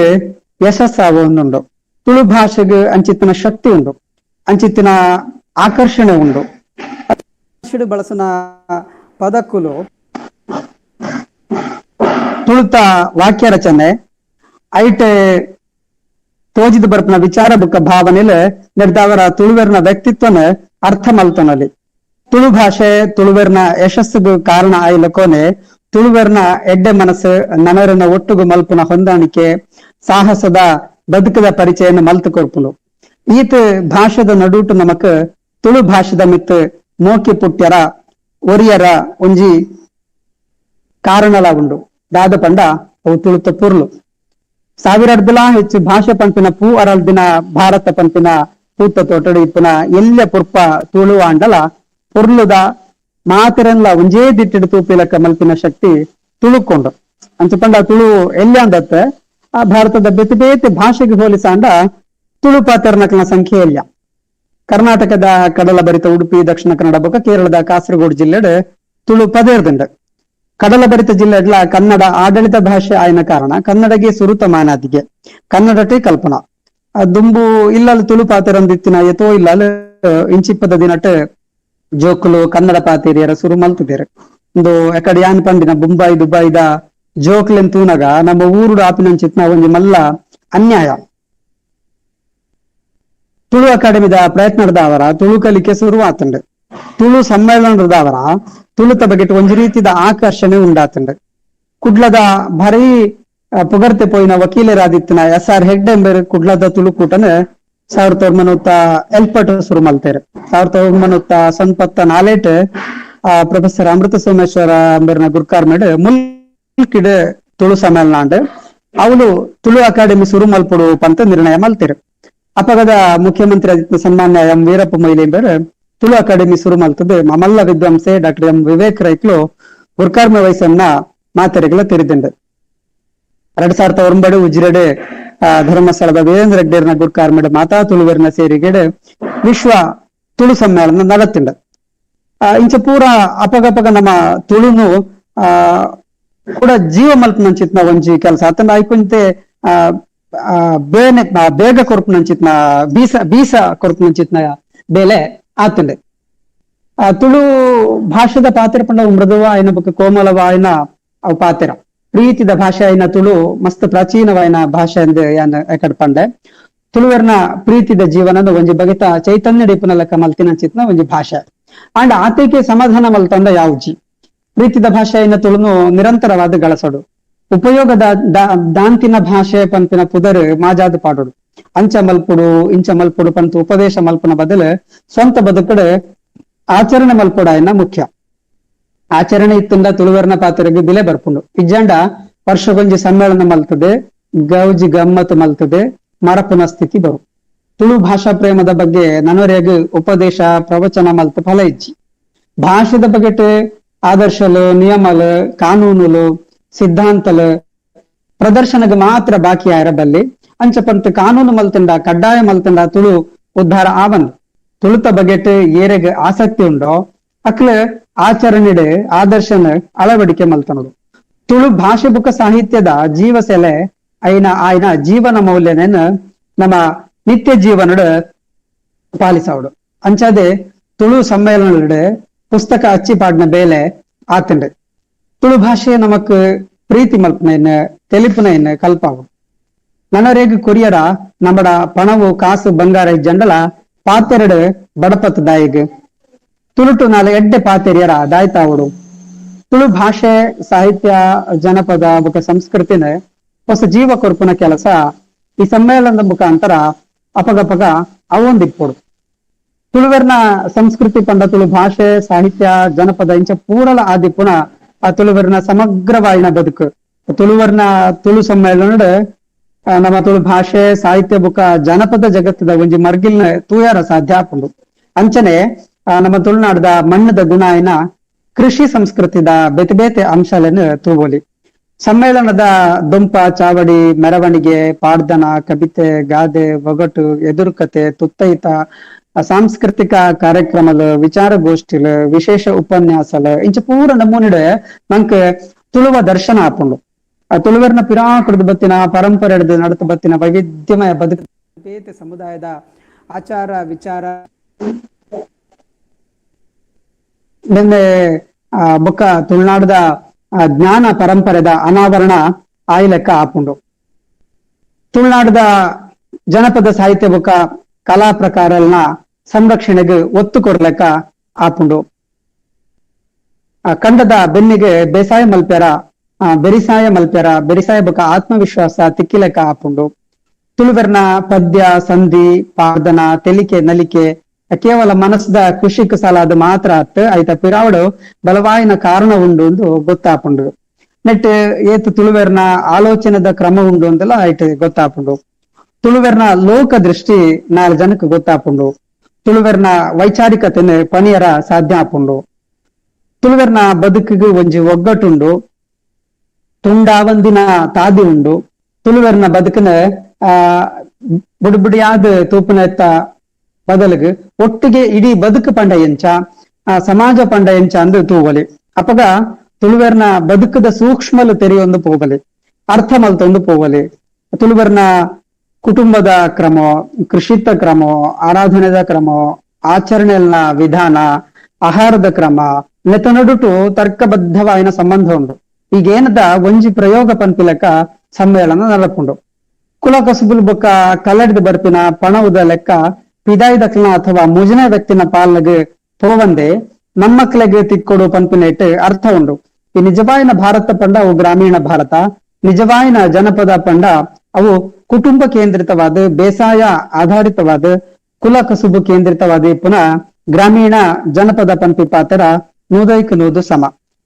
ಯಶಸ್ಸಾವ ಒಂದುಂಡು ತುಳು ಭಾಷೆಗ್ ಅಂಚಿತ್ತಿನ ಶಕ್ತಿ ಉಂಡು ಅಂಚಿತ್ತಿನ ಆಕರ್ಷಣೆ ಉಂಡು ಬಳಸನ ಪದಕ್ಕುಲು ತುಳುತ ವಾಕ್ಯ ರಚನೆ ಐಟೆ ತೋಜಿದ ಬರ್ಪನ ವಿಚಾರ ಬುಕ್ಕ ಭಾವನೆಲೆ ನಡೆದವರ ತುಳುವೆರ್ನ ವ್ಯಕ್ತಿತ್ವನ ಅರ್ಥ ಮಲ್ತನಲ್ಲಿ ತುಳು ಭಾಷೆ ತುಳುವೆರ್ನ ಯಶಸ್ಸಿಗೂ ಕಾರಣ ಆಯ್ಲಕೋನೆ ತುಳುವೆರ್ನ ಎಡ್ಡೆ ಮನಸ್ಸು ನನರನ್ನ ಒಟ್ಟುಗು ಮಲ್ಪನ ಹೊಂದಾಣಿಕೆ ಸಾಹಸದ ಬದುಕದ ಪರಿಚಯನ ಮಲ್ತು ಕೊರ್ಪುಲು ಈತ ಭಾಷೆದ ನಡುಟು ನಮಕ್ ತುಳು ಭಾಷೆದ ಮಿತ್ ಮೋಕಿ ಪುಟ್ಯರ ಒರಿಯರ ಒಂಜಿ ಕಾರಣಲ ಉಂಡು ದಾದ ಪಂಡ ಅವು ತುಳುತ ಪುರ್ಲು ಸಾವಿರಡ್ದಲ ಹೆಚ್ಚು ಭಾಷೆ ಪಂಪಿನ ಪೂ ಅರಳ್ದಿನ ಭಾರತ ಪಂಪಿನ ಪೂತ ತೋಟಡು ಇಪ್ಪುನ ಎಲ್ಲ ಪುರ್ಪ ತುಳು ಆಂಡಲ ಪುರ್ಲುದ ಮಾತಿರನ್ಲ ಒಂಜೇ ದಿಟ್ಟಿಡು ತೂಪಿಲಕ್ಕ ಮಲ್ಪಿನ ಶಕ್ತಿ ತುಳುಕೊಂಡು ಅಂಚಪಂಡ ತುಳು ಎಲ್ಲ ಅಂದತ್ತೆ ಆ ಭಾರತದ ಬೇತೆ ಬೇತೆ ಭಾಷೆಗೆ ಹೋಲಿಸಾಂಡ ತುಳು ಪಾತೆರ್ನಕ್ನ ಸಂಖ್ಯೆ ಎಲ್ಲ ಕರ್ನಾಟಕದ ಕಡಲ ಭರಿತ ಉಡುಪಿ ದಕ್ಷಿಣ ಕನ್ನಡ ಬೊಕ್ಕ ಕೇರಳದ ಕಾಸರಗೋಡು ಜಿಲ್ಲೆಡ್ ತುಳು ಪದೇರ್ದುಂಡು ಕಡಲ ಭರಿತ ಜಿಲ್ಲೆಡ್ಲ ಕನ್ನಡ ಆಡಳಿತ ಭಾಷೆ ಆಯ್ನ ಕಾರಣ ಕನ್ನಡಗೆ ಸುರುತ ಮಾನಾದಿಗೆ ಕನ್ನಡಟೇ ಕಲ್ಪನಾ ದುಂಬು ಇಲ್ಲಲ್ ತುಳು ಪಾತೆರಂದಿತ್ತಿನ ಎತೋ ಇಲ್ಲಲ್ ಇಂಚಿಪ್ಪದ ದಿನಟ್ ಜೋಕುಲು ಕನ್ನಡ ಪಾತೇರಿಯರ ಸುರು ಮಲ್ತಿದ್ದೇರು ಒಂದು ಎಕಡೆ ಯಾನ್ ಪಂಡಿನ ಮುಂಬೈ ದುಬೈದ ಜೋಕ್ಲೆನ್ ತೂನಗ ನಮ್ಮ ಊರುಡು ಆಪಿನಂಚಿತ್ನ ಒಂಜಿ ಮಲ್ಲ ಅನ್ಯಾಯ ತುಳು ಅಕಾಡೆಮಿದ ಪ್ರಯತ್ನ ನಡೆದವರ ತುಳು ಕಲಿಕೆ ಶುರು ಆತಂಡು ತುಳು ಸಮ್ಮೇಳನದವರ ತುಳುತ ಬಗ್ಗೆ ಒಂಜಿ ರೀತಿದ ಆಕರ್ಷಣೆ ಉಂಡಾತಂಡು ಕುಡ್ಲದ ಭಾರಿ ಪುಗರ್ತೆ ಪೋಯಿನ ವಕೀಲರಾದಿತ್ತಿನ SR ಹೆಗ್ಡೆಂಬರ್ ಕುಡ್ಲದ ತುಳುಕೂಟನ 1900 ಎಲ್ಪಟ್ ಶುರು ಮಲ್ತೇರು 1994 ಪ್ರೊಫೆಸರ್ ಅಮೃತ ಸೋಮೇಶ್ವರ ಅಂಬರ್ನ ಗುರ್ಕಾರ್ ಮೇಡ್ ಮುಲ್ಕಿಡ್ ತುಳು ಸಮ್ಮೇಳನ ಅವಳು ತುಳು ಅಕಾಡೆಮಿ ಶುರು ಮಲ್ಪಡು ಅಂತ ನಿರ್ಣಯ ಮಲ್ತಿರು. ಅಪಗದ ಮುಖ್ಯಮಂತ್ರಿ ಆದಿತ್ಯ ಸನ್ಮಾನ್ಯ ಎಂ ವೀರಪ್ಪ ಮೊಯ್ಲಿ ಎಂಬರು ತುಳು ಅಕಾಡೆಮಿ ಶುರು ಮಲ್ತದ್ದು ಮಮಲ್ಲ ವಿದ್ವಾಂಸೆ ಡಾಕ್ಟರ್ ಎಂ ವಿವೇಕ್ ರೈತ್ಲು ಗುರ್ಕಾರ್ಮ ವಯಸ್ಸನ್ನ ಮಾತೆರೆಗಳ ತಿರಿದಿಂಡು. 2009 ಉಜಿರೆಡೆ ಧರ್ಮಸ್ಥಳದ ವೀರೇಂದ್ರ ಹೆಗ್ಡೇರ್ನ ಗುರ್ಕಾರ್ಮೆಡ್ ಮಾತಾ ತುಳುವೆರ್ನ ಸೇರಿಗೆಡೆ ವಿಶ್ವ ತುಳು ಸಮ್ಮೇಳನ ನಡತ್ತಿಂಡ. ಇಂಚ ಪೂರ ಅಪಗಪಗ ನಮ್ಮ ತುಳುನು ಕೂಡ ಜೀವ ಮಲ್ಪನಂಚಿತ್ನ ಒಂಜಿ ಕೆಲಸ ಅತಂಡ ಆಯ್ಕೊಂತೆ ಬೇಗ ಕೊರ್ಪನಂಚಿತ್ನ ಬೀಸ ಕೊರ್ಪನಂಚಿತ್ನ ಬೇಲೆ ಆತಂಡೆ. ತುಳು ಭಾಷೆದ ಪಾತ್ರ ಪಂಡ ಮೃದುವ ಆಯ್ನ ಬೊಕ್ಕ ಕೋಮಲವ ಆಯ್ನ ಅವು ಪಾತ್ರ ಪ್ರೀತಿದ ಭಾಷೆ ಆಯ್ನ ತುಳು ಮಸ್ತ್ ಪ್ರಾಚೀನವಾಯ್ನ ಭಾಷೆ ಎಂದು ಯಾನ್ ಎಕಡ್ ಪಂಡೆ. ತುಳುವೆರ್ನ ಪ್ರೀತಿದ ಜೀವನದ ಒಂಜಿ ಬಗೆತ ಚೈತನ್ಯ ಡಿಪುನ ಲೆಕ್ಕ ಮಲ್ತಿನಂಚಿತ್ನ ಒಂಜಿ ಭಾಷೆ ಅಂಡ್ ಆತೈಕೆ ಸಮಾಧಾನ ಮಲ್ತಂಡ ಯಾವ್ಜಿ ಪ್ರೀತಿದ ಭಾಷೆ ಆಯ್ನ ತುಳುನು ನಿರಂತರವಾದ ಗಳಸಡು ಉಪಯೋಗ ದಾಂತಿನ ಭಾಷೆ ಪಂಪಿನ ಪುದರ್ ಮಾಜಾದ ಪಾಡೋಡು ಅಂಚ ಮಲ್ಪುಡು ಇಂಚ ಮಲ್ಪುಡು ಪಂತ ಉಪದೇಶ ಮಲ್ಪನ ಬದಲು ಸ್ವಂತ ಬದುಕಡೆ ಆಚರಣೆ ಮಲ್ಪುಡಾಯನ ಮುಖ್ಯ. ಆಚರಣೆ ಇತ್ತಂಡ ತುಳುವೆರ್ನ ಪಾತ್ರೆಗೆ ಬಿಲೆ ಬರ್ಪುಂಡು. ಇಜ್ಜಂಡ ವರ್ಷಗೊಂಜಿ ಸಮ್ಮೇಳನ ಮಲ್ತದೆ, ಗೌಜಿ ಗಮ್ಮತ್ ಮಲ್ತದೆ, ಮರಪುನ ಸ್ಥಿತಿ ಬರು. ತುಳು ಭಾಷಾ ಪ್ರೇಮದ ಬಗ್ಗೆ ನನವರೆಗೆ ಉಪದೇಶ ಪ್ರವಚನ ಮಲ್ತ ಫಲ ಇಜ್ಜಿ. ಭಾಷೆದ ಬಗೆಟ್ ಆದರ್ಶಲು ನಿಯಮಲು ಕಾನೂನುಲು ಸಿದ್ಧಾಂತಲು ಪ್ರದರ್ಶನಗೆ ಮಾತ್ರ ಬಾಕಿ ಆಯರಬಲ್ಲಿ ಅಂಚ ಪಂತ ಕಾನೂನು ಮಲ್ತಂಡ ಕಡ್ಡಾಯ ಮಲ್ತಂಡ ತುಳು ಉದ್ಧಾರ ಆವನ್. ತುಳುತ ಬಗೆಟ್ ಏರೆಗೆ ಆಸಕ್ತಿ ಉಂಡೋ ಅಕ್ಲ ಆಚರಣೆಡೆ ಆದರ್ಶನ ಅಳವಡಿಕೆ ಮಲ್ತನದು. ತುಳು ಭಾಷೆ ಬುಕ್ಕ ಸಾಹಿತ್ಯದ ಜೀವಸೆಲೆ ಆಯ್ನ ಜೀವನ ಮೌಲ್ಯನ ನಮ್ಮ ನಿತ್ಯ ಜೀವನದ ಪಾಲಿಸವಡು. ಅಂಚಾದೆ ತುಳು ಸಮ್ಮೇಳನದ ಪುಸ್ತಕ ಅಚ್ಚಿ ಪಾಡ್ನ ಬೇಲೆ ಆತಂಡೆ. ತುಳು ಭಾಷೆ ನಮಕ್ ಪ್ರೀತಿ ಮಲ್ಪನ ತೆಲಿಪುನ ಕಲ್ಪಾವು. ನನರೇಗ ಕೊರಿಯರ ನಮ್ಮಡ ಪಣವು ಕಾಸು ಬಂಗಾರ ಜಂಡಲ ಪಾತೆರಡು ಬಡಪತ್ ದಾಯಿಗ್ ತುಳುಟು ನಾಲ್ ಎಡ್ಡೆ ಪಾತೆರಿಯರ ದಾಯ್ತಾವುಡು. ತುಳು ಭಾಷೆ ಸಾಹಿತ್ಯ ಜನಪದ ಬುಕ ಸಂಸ್ಕೃತಿನ ಹೊಸ ಜೀವ ಕೊರ್ಪುನ ಕೆಲಸ ಈ ಸಮ್ಮೇಳನದ ಮುಖಾಂತರ ಅಪಗಪಗ ಅವೊಂದಿಪ್ಪೋಡು. ತುಳುವೆರ್ನ ಸಂಸ್ಕೃತಿ ಪಂಡ ತುಳು ಭಾಷೆ ಸಾಹಿತ್ಯ ಜನಪದ ಇಂಚ ಪೂರಲ ಆದಿಪುನ ಆ ತುಳುವೆರ್ನ ಸಮಗ್ರವಾಯಿನ ಬದುಕು. ತುಳುವೆರ್ನ ತುಳು ಸಮ್ಮೇಳನ ನಮ್ಮ ತುಳು ಭಾಷೆ ಸಾಹಿತ್ಯ ಬುಕ ಜನಪದ ಜಗತ್ತದ ಒಂಜಿ ಮರ್ಗಿಲ್ನ ತೂಯಾರ ಸಾಧ್ಯ ಆಪುಂಡು. ಅಂಚನೆ ನಮ್ಮ ತುಳುನಾಡದ ಮಣ್ಣದ ಗುಣ ಆಯ್ನ ಕೃಷಿ ಸಂಸ್ಕೃತಿದ ಬೇತೆ ಬೇತೆ ಅಂಶಗಳನ್ನು ತೂಬೋಲಿ. ಸಮ್ಮೇಳನದ ದೊಂಪ ಚಾವಡಿ ಮೆರವಣಿಗೆ ಪಾಡ್ದನ ಕವಿತೆ ಗಾದೆ ಒಗಟು ಎದುರುಕತೆ ತುತ್ತೈತ ಸಾಂಸ್ಕೃತಿಕ ಕಾರ್ಯಕ್ರಮಲು ವಿಚಾರಗೋಷ್ಠಿಲು ವಿಶೇಷ ಉಪನ್ಯಾಸಲು ಇಂಚ ಪೂರ ನಮೂನಿಡೆ ನಂಕ್ ತುಳುವ ದರ್ಶನ ಆಪುಂಡು. ಆ ತುಳುವೆರ್ನ ಪಿರಾಕುಡ್ದು ಬತ್ತಿನ ಪರಂಪರೆ ಹಿಡಿದು ನಡತ ಬತ್ತಿನ ವೈವಿಧ್ಯಮಯ ಬದುಕು ಬೇತೆ ಸಮುದಾಯದ ಆಚಾರ ವಿಚಾರ ನಿನ್ನೆ ಬೊಕ್ಕ ತುಳುನಾಡದ ಜ್ಞಾನ ಪರಂಪರೆದ ಅನಾವರಣ ಆಯ್ಲೆಕ್ಕ ಆಪುಂಡು. ತುಳುನಾಡದ ಜನಪದ ಸಾಹಿತ್ಯ ಬೊಕ್ಕ ಕಲಾ ಪ್ರಕಾರಲ್ನ ಸಂರಕ್ಷಣೆಗೆ ಒತ್ತು ಕೊಡ್ಲೆಕ್ಕ ಆಪುಂಡು. ಕಂಡದ ಬೆನ್ನಿಗೆ ಬೇಸಾಯ ಮಲ್ಪ್ಯಾರ ಬೆರಿಸಾಯ ಮಲ್ಪ್ಯಾರ ಬೆರಿಸಾಯ ಬೊಕ್ಕ ಆತ್ಮವಿಶ್ವಾಸ ತಿಕ್ಕಿಲೆಕ್ಕ ಆಪುಂಡು. ತುಳುವೆರ್ನ ಪದ್ಯ ಸಂಧಿ ಪಾರ್ದನ ತೆಲಿಕೆ ನಲಿಕೆ ಕೇವಲ ಮನಸ್ಸದ ಖುಷಿಕ್ ಸಲಾದ ಮಾತ್ರ ಅತ್ ಆಯ್ತ ಪಿರಾವಡು ಬಲವಾಯಿನ ಕಾರಣ ಉಂಡು ಎಂದು ಗೊತ್ತಾಪುಂಡು. ನೆಟ್ ಏತ್ ತುಳುವೆರ್ನ ಆಲೋಚನೆದ ಕ್ರಮ ಉಂಡು ಅಂತೆಲ್ಲ ಆಯ್ತು ಗೊತ್ತಾಪುಂಡು. ತುಳುವೆರ್ನ ಲೋಕ ದೃಷ್ಟಿ 4 ಜನಕ್ಕೆ ಗೊತ್ತಾಪುಂಡು. ತುಳುವೆರ್ನ ವೈಚಾರಿಕತೆನ ಪನಿಯರ ಸಾಧ್ಯ ಆಪುಂಡು. ತುಳುವೆರ್ನ ಬದುಕಿಗೆ ಒಂಜಿ ಒಗ್ಗಟ್ಟುಂಡು ತುಂಡಾವಂದಿನ ತಾದಿ ಉಂಡು. ತುಳುವೆರ್ನ ಬದುಕಿನ ಬುಡಿಬುಡಿಯಾದ ತೂಪುನ ಎತ್ತ ಬದಲಿಗೆ ಒಟ್ಟಿಗೆ ಇಡೀ ಬದುಕು ಪಂಡ ಎಂಚ ಸಮಾಜ ಪಂಡ ಎಂಚ ಅಂದು ತೂವಲಿ ಅಪಗ ತುಳುವೆರ್ನ ಬದುಕದ ಸೂಕ್ಷ್ಮಲು ತೆರೆಯೊಂದು ಪೋಗಲಿ ಅರ್ಥ ಮಲ್ತೊಂದು ಪೋಗಲಿ. ತುಳುವೆರ್ನ ಕುಟುಂಬದ ಕ್ರಮ ಕೃಷಿತ ಕ್ರಮ ಆರಾಧನೆದ ಕ್ರಮ ಆಚರಣೆಯ ವಿಧಾನ ಆಹಾರದ ಕ್ರಮ ನೆತನಡುಟು ತರ್ಕಬದ್ಧವಾಯಿನ ಸಂಬಂಧ ಉಂಡು. ಈಗೇನದ ಒಂಜಿ ಪ್ರಯೋಗ ಪಂಪಿಲಕ ಸಮ್ಮೇಳನ ನಡಪುಂಡು. ಕುಲ ಕಸುಬುಲ್ ಬೊಕ್ಕ ಕಲ್ಲಡಿದ ಬರ್ಪಿನ ಪಣವುದ ಲೆಕ್ಕ ಪಿದಾಯ್ದಕ್ಲನ ಅಥವಾ ಮುಜನ ವ್ಯಕ್ತಿನ ಪಾಲನೆಗೆ ಪೋವಂದೆ ನಮ್ಮಕ್ಲೆಗೆ ತಿಕ್ಕೊಡು ಪಂಪಿನ ಇಟ್ಟು ಅರ್ಥ ಉಂಡು. ಈ ನಿಜವಾಯಿನ ಭಾರತ ಪಂಡ ಅವು ಗ್ರಾಮೀಣ ಭಾರತ, ನಿಜವಾಯಿನ ಜನಪದ ಪಂಡ ಅವು ಕುಟುಂಬ ಕೇಂದ್ರಿತವಾದ ಬೇಸಾಯ ಆಧಾರಿತವಾದ ಕುಲ ಕಸುಬು ಕೇಂದ್ರಿತವಾದ ಪುನಃ ಗ್ರಾಮೀಣ ಜನಪದ ಪಂಪಿ ಪಾತ್ರ ನೂದೈಕ್ ನೂದು ಸಮ.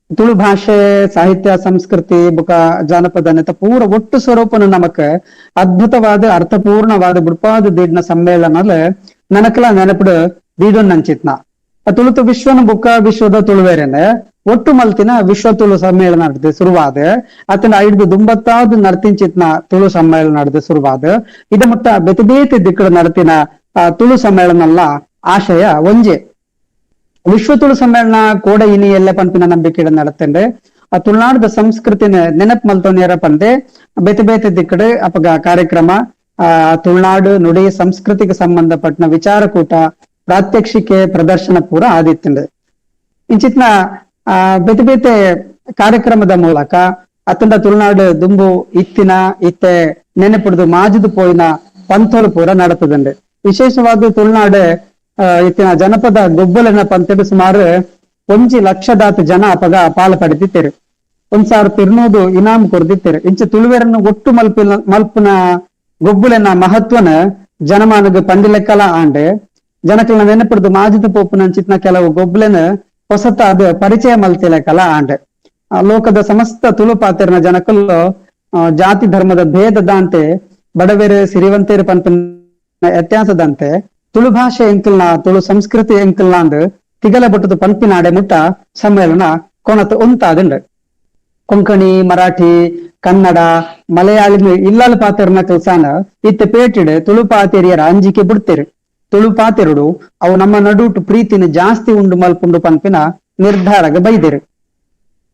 ತುಳು ಭಾಷೆ ಸಾಹಿತ್ಯ ಸಂಸ್ಕೃತಿ ಬುಕ ಜಾನಪದ ನೆತ ಪೂರ ಒಟ್ಟು ಸ್ವರೂಪನು ನಮಕ್ ಅದ್ಭುತವಾದ ಅರ್ಥಪೂರ್ಣವಾದ ಬುಡ್ಪಾದ ದೀಡ್ನ ಸಮ್ಮೇಳನಲ್ ನನಕಲ ನೆನಪಡು ದೀಡೊಂದು ನಂಚಿತ್ನ ತುಳುತು ವಿಶ್ವನ ಬುಕ್ಕ ವಿಶ್ವದ ತುಳುವೇರೆನೆ ಒಟ್ಟು ಮಲ್ತಿನ ವಿಶ್ವ ತುಳು ಸಮ್ಮೇಳನ ನಡೆದು ಶುರುವಾದ ಅತನ ಐದು ದುಂಬತ್ತಾದು ನಡ್ತಿಂಚಿತ್ನ ತುಳು ಸಮ್ಮೇಳನ ನಡೆದು ಶುರುವಾದ ಇದ ಮುಟ್ಟ ಬೇತೆ ಬೇತೆ ದಿಕ್ಕಡ ನಡತಿನ ತುಳು ಸಮ್ಮೇಳನಲ್ಲ ಆಶಯ ಒಂಜೆ ವಿಶ್ವ ತುಳು ಸಮ್ಮೇಳನ ಕೋಡ ಇನಿ ಎಲ್ಲ ಪಂಪಿನ ನಂಬಿಕೆ ನಡತಂಡೆ ಆ ತುಳುನಾಡದ ಸಂಸ್ಕೃತಿನ ನೆನಪು ಮಲ್ತೋನ್ಯಾರ ಪಂದೆ ಬೇತೆ ಬೇತೆ ದಿಕ್ಕಡೆ ಅಪಗ ಕಾರ್ಯಕ್ರಮ ತುಳುನಾಡು ನುಡಿ ಸಂಸ್ಕೃತಿಗೆ ಸಂಬಂಧಪಟ್ಟ ವಿಚಾರಕೂಟ ಪ್ರಾತ್ಯಕ್ಷಿಕೆ ಪ್ರದರ್ಶನ ಪೂರ ಆದಿತ್ತಂಡೆ ಇಂಚಿತ್ನ ಬೇತೆ ಬೇತೆ ಕಾರ್ಯಕ್ರಮದ ಮೂಲಕ ಅತ್ತಂಡ ತುಳುನಾಡು ದುಂಬು ಇತ್ತೆ ನೆನಪಿಡ್ದು ಮಾಜುದು ಪೋಯಿನ ಪಂಥೋಲು ಪೂರ ನಡತದಂಡೆ ವಿಶೇಷವಾದ ತುಳುನಾಡು ಇತ್ತಿನ ಜನಪದ ಗೊಬ್ಬಲನ ಪಂಥದ ಸುಮಾರು 1,00,000 ಜನ ಅಪಗ ಪಾಲು ಪಡೆದಿತ್ತೇರು 1,200 ಇನಾಮ್ ಕೊರ್ದಿತ್ತೇರು ಇಂಚ ತುಳುವೆರನ್ನು ಒಟ್ಟು ಮಲ್ಪನ ಗೊಬ್ಬುಲನ ಮಹತ್ವನ ಜನಮಾನಗ ಪಂಡಿಲೆಕ್ಕಲ ಆಂಡೆ ಜನಕಲ್ನ ನೆನಪಿಡ್ದು ಮಾಜಿದ ಪೋಪುನ ಅಂಚಿತ್ನ ಕೆಲವು ಗೊಬ್ಬುಲೆನ ಹೊಸತ ಅದು ಪರಿಚಯ ಮಲ್ತಿಲೆಕ್ಕಲ ಆಂಡೆ ಲೋಕದ ಸಮಸ್ತ ತುಳು ಪಾತೆರ್ನ ಜನಕಲ್ಲು ಜಾತಿ ಧರ್ಮದ ಭೇದದಂತೆ ಬಡವೇರು ಸಿರಿವಂತೇರು ಪಂಪಿನ ವ್ಯತ್ಯಾಸದಂತೆ ತುಳು ಭಾಷೆ ಎಂಕಲ್ನ ತುಳು ಸಂಸ್ಕೃತಿ ಎಂಕಲ್ನ ಅಂದ್ ತಿಗಲ ಬಟ್ಟದ ಪಂಪಿನಾಡೆ ಮುಟ್ಟ ಸಮ್ಮೇಳನ ಕೊನತ ಉಂತಾದಂಡು ಕೊಂಕಣಿ ಮರಾಠಿ ಕನ್ನಡ ಮಲಯಾಳಿ ಇಲ್ಲಲ ಪಾತೆರ್ನ ಕೆಲ್ಸಾನ ಇತ್ತ ಪೇಟಿಡ್ ತುಳು ಪಾತೆರಿಯರ ಅಂಜಿಕೆ ಬಿಡ್ತೇರು ತುಳು ಪಾತೆರುಡು ಅವು ನಮ್ಮ ನಡುಟು ಪ್ರೀತಿನ ಜಾಸ್ತಿ ಉಂಡು ಮಲ್ಪುಂಡು ಪಂಪಿನ ನಿರ್ಧಾರಗ ಬೈದೇರು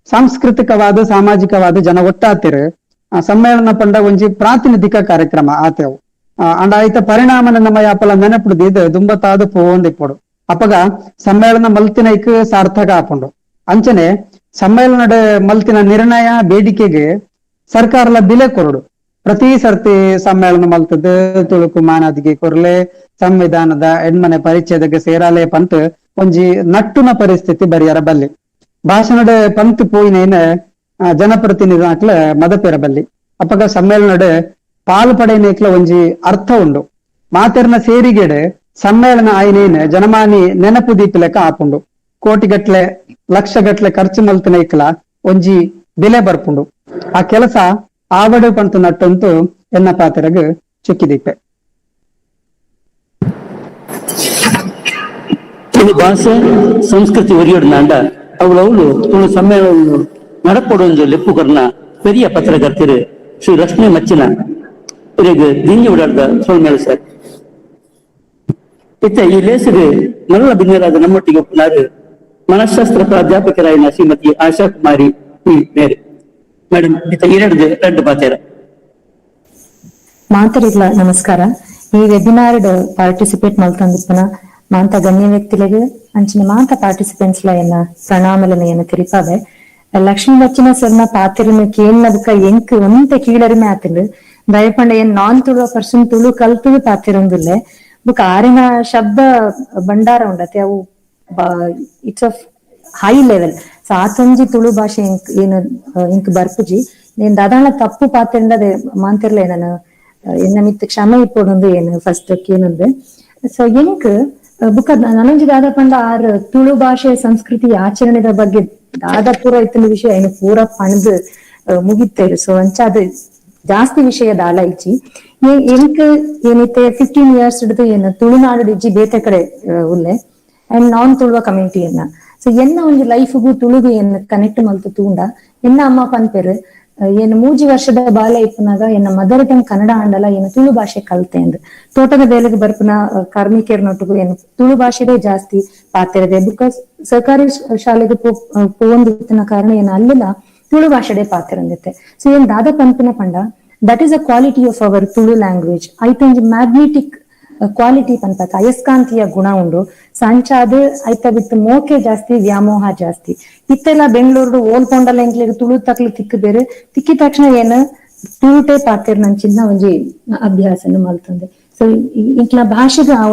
ಸಾಂಸ್ಕೃತಿಕವಾದ ಸಾಮಾಜಿಕವಾದ ಜನ ಒಟ್ಟಾತಿರು ಸಮ್ಮೇಳನ ಪಂಡ ಒಂಜಿ ಪ್ರಾತಿನಿಧಿಕ ಕಾರ್ಯಕ್ರಮ ಆತೆವು ಅಂಡ ಆಯ್ತ ಪರಿಣಾಮನ ನಮ್ಮ ಯಾಪಲ ನೆನಪಿಡ್ದು ಇದು ದುಂಬತ್ತಾದ ಪೋಂದಿಪ್ಪಡು ಅಪಗ ಸಮ್ಮೇಳನ ಮಲ್ತಿನೈಕ್ ಸಾರ್ಥಕ ಆಪುಂಡು ಅಂಚನೆ ಸಮ್ಮೇಳನದ ಮಲ್ತಿನ ನಿರ್ಣಯ ಬೇಡಿಕೆಗೆ ಸರ್ಕಾರಲ ಬಿಲೆ ಕೊರಡು ಪ್ರತಿ ಸರ್ತಿ ಸಮ್ಮೇಳನ ಮಲ್ತದ ತುಳುಕು ಮಾನಾದಿಗೆ ಕೊರ್ಲೆ ಸಂವಿಧಾನದ ಹೆಣ್ಮನೆ ಪರಿಚಯದಾಗ ಸೇರಾಲೆ ಪಂತ್ ಒಂಜಿ ನಟ್ಟುನ ಪರಿಸ್ಥಿತಿ ಬರಿಯರ ಬಲ್ಲಿ ಭಾಷಣದ ಪಂತ್ ಪೋಯಿನೇನ ಜನಪ್ರತಿನಿಧಿ ಹಾಕ್ಲ ಮದಪೇರ ಬಲ್ಲಿ ಅಪಗ ಸಮ್ಮೇಳನದ ಪಾಲು ಪಡೆಯನೇಕ್ಲ ಒಂಜಿ ಅರ್ಥ ಉಂಡು ಮಾತೆರ್ನ ಸೇರಿಗೆಡೆ ಸಮ್ಮೇಳನ ಆಯ್ನೇನ್ ಜನಮಾನಿ ನೆನಪು ದೀಪಿಲೆಕ್ಕ ಆಪುಂಡು ಕೋಟಿಗಟ್ಲೆ ಲಕ್ಷಗಟ್ಲೆ ಖರ್ಚು ಮಲ್ತನೈಕ್ಲ ಒಂಜಿ ಬೆಲೆ ಬರ್ಪುಂಡು ಆ ಕೆಲಸ ಆವಡು ಪಂತು ನಟ್ಟಂತೂ ಎನ್ನ ಪಾತೆರಗ ಚುಕ್ಕಿದೀಪೆ ತುಳು ಭಾಷೆ ಸಂಸ್ಕೃತಿ ಒರಿಯೋಡ್ನಾಂಡ ಅವಳು ತುಳು ಸಮ್ಮೇಳನ நடப்படும் ಲೆಪ್ಪುಕರ್ನ பெரிய பத்திரகர்த்திரு ஸ்ரீ லட்சுமி மச்சின பிறகு தீங்கி விடாத சொல்மேல் சார் ಇತ್ತ ಈ ಲೇಸಿಗೆ ಮರಳ ಬಿನ್ನರಾದ ನಮ್ಮೊಟ್ಟಿಗೆ ಒಪ್ಪಿನಾರು ಮನಃಶಾಸ್ತ್ರ ಪ್ರಾಧ್ಯಾಪಕರಾಯಿನ ಶ್ರೀಮತಿ ಆಶಾ ಕುಮಾರಿ ಪಿ ಮೇರೆ ಮೇಡಮ್ ಇತ್ತ ಎರಡು ಪಾತೇರ ಮಾತರಿಗ್ಲ ನಮಸ್ಕಾರ. ಈ ವೆಬಿನಾರ್ ಪಾರ್ಟಿಸಿಪೇಟ್ ಮಲ್ತಂದಿಪ್ಪನ ಮಾಂತ ಗಣ್ಯ ವ್ಯಕ್ತಿಗಳಿಗೆ ಅಂಚಿನ ಮಾಂತ ಪಾರ್ಟಿಸಿಪೆಂಟ್ಸ್ ಎನ್ನ ಪ್ರಣಾಮಲನ ಎನ್ನ ತಿರಿಪಾವೆ ಲಕ್ಷ್ಮೀ ಬಚ್ಚಿನ ಸರ್ನ ಪಾತಿರಿನ ಕೇನ್ನದಕ್ಕ ಎಂಕ್ ಒಂತೆ ಕೀಳರಿಮೆ ಆತಿಲ್ ದಯಪಂಡ ಏನ್ ನಾನ್ ತುಳುವ ಪರ್ಸನ್ ತುಳು ಕಲ್ತುದು ಪಾತಿರೊಂದಿಲ್ಲೆ ಬುಕ್ ಆರಿನ ಶಬ್ದ ಭಂಡಾರ ಉಂಡತೆ ಅವು it's of high level so ಆತೊಂಜಿ ತುಳು ಭಾಷೆ ಏನು ಇಂಕ್ ಬರ್ಪುಜಿ ನೀನ್ ದಾದಾಳ ತಪ್ಪು ಪಾತಿರಂಡದೆ ಮಾಂತಿರ್ಲೆ ನಾನು ಎನ್ನ ಮಿತ್ ಕ್ಷಮೆ ಇಪ್ಪೊಂದು ಏನು ಫಸ್ಟ್ ಏನಂದ್ರೆ ಸೊ ಎಂಕ್ ಬುಕ್ಕ ನನಂಜಿ ದಾದ ಪಂಡ ಆರ್ ತುಳು ಭಾಷೆ ಸಂಸ್ಕೃತಿ ಆಚರಣೆದ ಬಗ್ಗೆ ದಾದ ಪೂರ ಇತ್ತಿನ ವಿಷಯ ಏನು ಪೂರ ಪಣದ್ ಮುಗಿತೇರು ಸೊ ಅಂಚ ಅದು ಜಾಸ್ತಿ ವಿಷಯ ದಾಲ ಇಜ್ಜಿ ಎಂಕ್ ಏನಿತ್ತೆ 15 years ಹಿಡಿದು ಏನು ತುಳುನಾಡು ಇಜ್ಜಿ ಬೇತೆ ಕಡೆ ಉಲ್ಲೆ ಅಂಡ್ ನಾನ್ ತುಳುವ ಕಮ್ಯುನಿಟಿ ಎನ್ನ ಸೊ ಎನ್ನ ಒಂದು ಲೈಫ್ಗೂ ತುಳುಗು ಏನು ಕನೆಕ್ಟ್ ಮಲ್ತು ತೂಂಡ ಎನ್ನ ಅಮ್ಮ ಪನ್ಪೆರು ಏನು 3 ವರ್ಷದ ಬಾಲ ಇಪ್ಪನಾಗ ಎನ್ನ ಮದರ್ ಟಂಗ್ ಕನ್ನಡ ಆಂಡಲ ಏನು ತುಳು ಭಾಷೆ ಕಲ್ತೆ ಅಂದ್ ತೋಟದ ಬೇಲೆಗೆ ಬರ್ಪನ ಕಾರ್ಮಿಕರ್ನೊಟ್ಟಿಗೂ ಏನು ತುಳು ಭಾಷೆದೇ ಜಾಸ್ತಿ ಪಾತಿರದೆ ಬಿಕಾಸ್ ಸರ್ಕಾರಿ ಶಾಲೆಗೆ ಪೋಂದಿತ್ತಿನ ಕಾರಣ ಏನು ಅಲ್ಲಿಲ್ಲ ತುಳು ಭಾಷೆದೇ ಪಾತಿರಂದಿತ್ತೆ ಸೊ ಏನ್ ದಾದ ಪಂಪಿನ ಪಂಡ that is a quality of our Tulu language ಐತೊಂದು ಮ್ಯಾಗ್ನೆಟಿಕ್ ಕ್ವಾಲಿಟಿ ಪಂಪಕ ಅಯಸ್ಕಾಂತೀಯ ಗುಣ ಉಂಡು ಸಂಚಾದ ಐತ ಬಿತ್ತು ಮೋಕೆ ಜಾಸ್ತಿ ವ್ಯಾಮೋಹ ಜಾಸ್ತಿ ಇತ್ತೆಲ್ಲ ಬೆಂಗಳೂರು ಓಲ್ಕೊಂಡಲ್ಲ ಎಂಕ್ಲಿಗೆ ತುಳು ತಕ್ಲಿ ತಿಕ್ಕು ಬೇರೆ ತಿಕ್ಕಿದ ತಕ್ಷಣ ಏನು ತುಳುಟೆ ಪಾತಿರ್ ನಂಚಿನ ಒಂಜಿ ಅಭ್ಯಾಸನ ಮಲ್ತಂದೆ ಸೊ ಇಂಕ್ಲ ಭಾಷೆಗೆ ಆ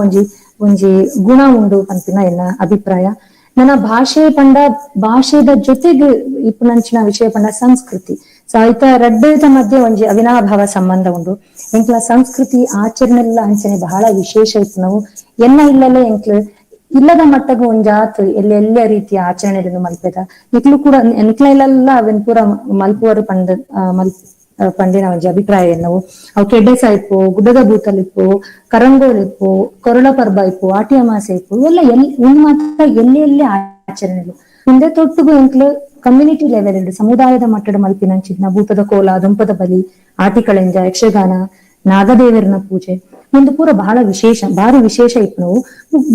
ಒಂಜಿ ಗುಣ ಉಂಡು ಪಂಪಿನ ಎನ್ನ ಅಭಿಪ್ರಾಯ ನನ್ನ ಭಾಷೆ ಪಂಡ ಭಾಷೆದ ಜೊತೆಗೆ ಇಪ್ಪು ನಂಚಿನ ವಿಷಯ ಪಂಡ ಸಂಸ್ಕೃತಿ ಸೊ ಆಯ್ತ ರಡ್ಡದ ಮಧ್ಯೆ ಒಂಜಿ ಅವಿನಾಭಾವ ಸಂಬಂಧ ಉಂಡು ಎಂಕ್ಲ ಸಂಸ್ಕೃತಿ ಆಚರಣೆಲ್ಲ ಅಂಚನೆ ಬಹಳ ವಿಶೇಷ ಇತ್ತು ನಾವು ಎನ್ನ ಇಲ್ಲಲ್ಲೇ ಎಂಕ್ಲು ಇಲ್ಲದ ಮಟ್ಟಗ ಒಂಜಾತ್ ಎಲ್ಲ ರೀತಿಯ ಆಚರಣೆಗಳನ್ನು ಮಲ್ಪೆದ ನಿಕ್ಲು ಕೂಡ ನಿಕ್ಲೆಲ್ಲ ಅವನ್ ಪೂರ ಮಲ್ಪುವರು ಪಂಡಿನ ಒಂಜಿ ಅಭಿಪ್ರಾಯ ನಾವು ಅವು ಕೆಡ್ಡೆಸ ಇಪ್ಪು ಗುಡ್ಡದ ಬೂತಲ್ ಇಪ್ಪು ಕರಂಗೋಲ್ ಇಪ್ಪು ಕೊರಳ ಪರ್ಬ ಇಪ್ಪು ಆಟಿ ಅಮಾಸೆ ಇಪ್ಪು ಇವೆಲ್ಲ ಒಂದ್ ಮಾತ್ರ ಎಲ್ಲಿ ಆಚರಣೆಗಳು ಮುಂದೆ ತೊಟ್ಟುಗು ಎಂಕ್ಲು ಕಮ್ಯುನಿಟಿ ಲೆವೆಲ್ ಸಮುದಾಯದ ಮಟ್ಟದ ಮಲ್ಪಿನಂಚಿದ್ನ ಭೂತದ ಕೋಲ ದುಂಪದ ಬಲಿ ಆಟಿ ಕಳೆಂಜ ಯಕ್ಷಗಾನ ನಾಗದೇವರನ ಪೂಜೆ ಒಂದು ಪೂರ ಬಹಳ ಭಾರಿ ವಿಶೇಷ ಇತ್ತು ನಾವು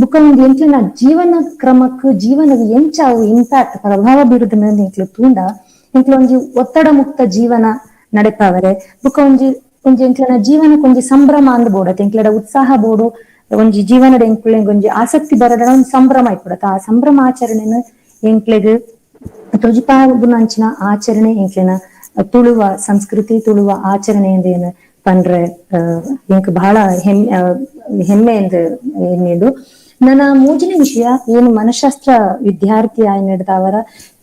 ಬುಕ್ಕ ಒಂದು ಎಂಕ್ಲಿನ ಜೀವನ ಕ್ರಮಕ್ಕೆ ಜೀವನದ ಎಂಚಾವು ಇಂಪ್ಯಾಕ್ಟ್ ಪ್ರಭಾವ ಬೀರುದನ್ನ ಎಂಕ್ಲು ತೂಂಡ ಎಂಕ್ಲು ಒಂಜಿ ಒತ್ತಡ ಮುಕ್ತ ಜೀವನ ನಡೆಪಾವರೆ ಬುಕ್ಕ ಒಂಜಿ ಎಂಕ್ಲಿನ ಜೀವನಕ್ಕೆ ಒಂಜಿ ಸಂಭ್ರಮ ಅಂದ್ಬೋಡತ್ ಎಂಕ್ಲಡ ಉತ್ಸಾಹ ಬೋಡು ಒಂಜಿ ಜೀವನದ ಎಂಕ್ಲೆಗ್ ಒಂಜಿ ಆಸಕ್ತಿ ಬರೋದ ಒಂದು ಸಂಭ್ರಮ ಇಟ್ಬಿಡತ್ತ ಆ ಸಂಭ್ರಮ ಆಚರಣೆನ ಎಂಕ್ಲೆಗ್ ತುಜಿಪಾಗುನಂಚಿನ ಆಚರಣೆ ಎಂಕ್ಲಿನ ತುಳುವ ಸಂಸ್ಕೃತಿ ತುಳುವ ಆಚರಣೆ ಏನು ಪಂಡ್ರೆ ಎಂಕ್ ಬಹಳ ಹೆಮ್ಮೆ ಎಂದು ಏನಿದು ನನ್ನ ಮೂಜನೇ ವಿಷಯ ಏನು ಮನಶಾಸ್ತ್ರ ವಿದ್ಯಾರ್ಥಿ ಆಯ್ನಡ್ದ ಅವರ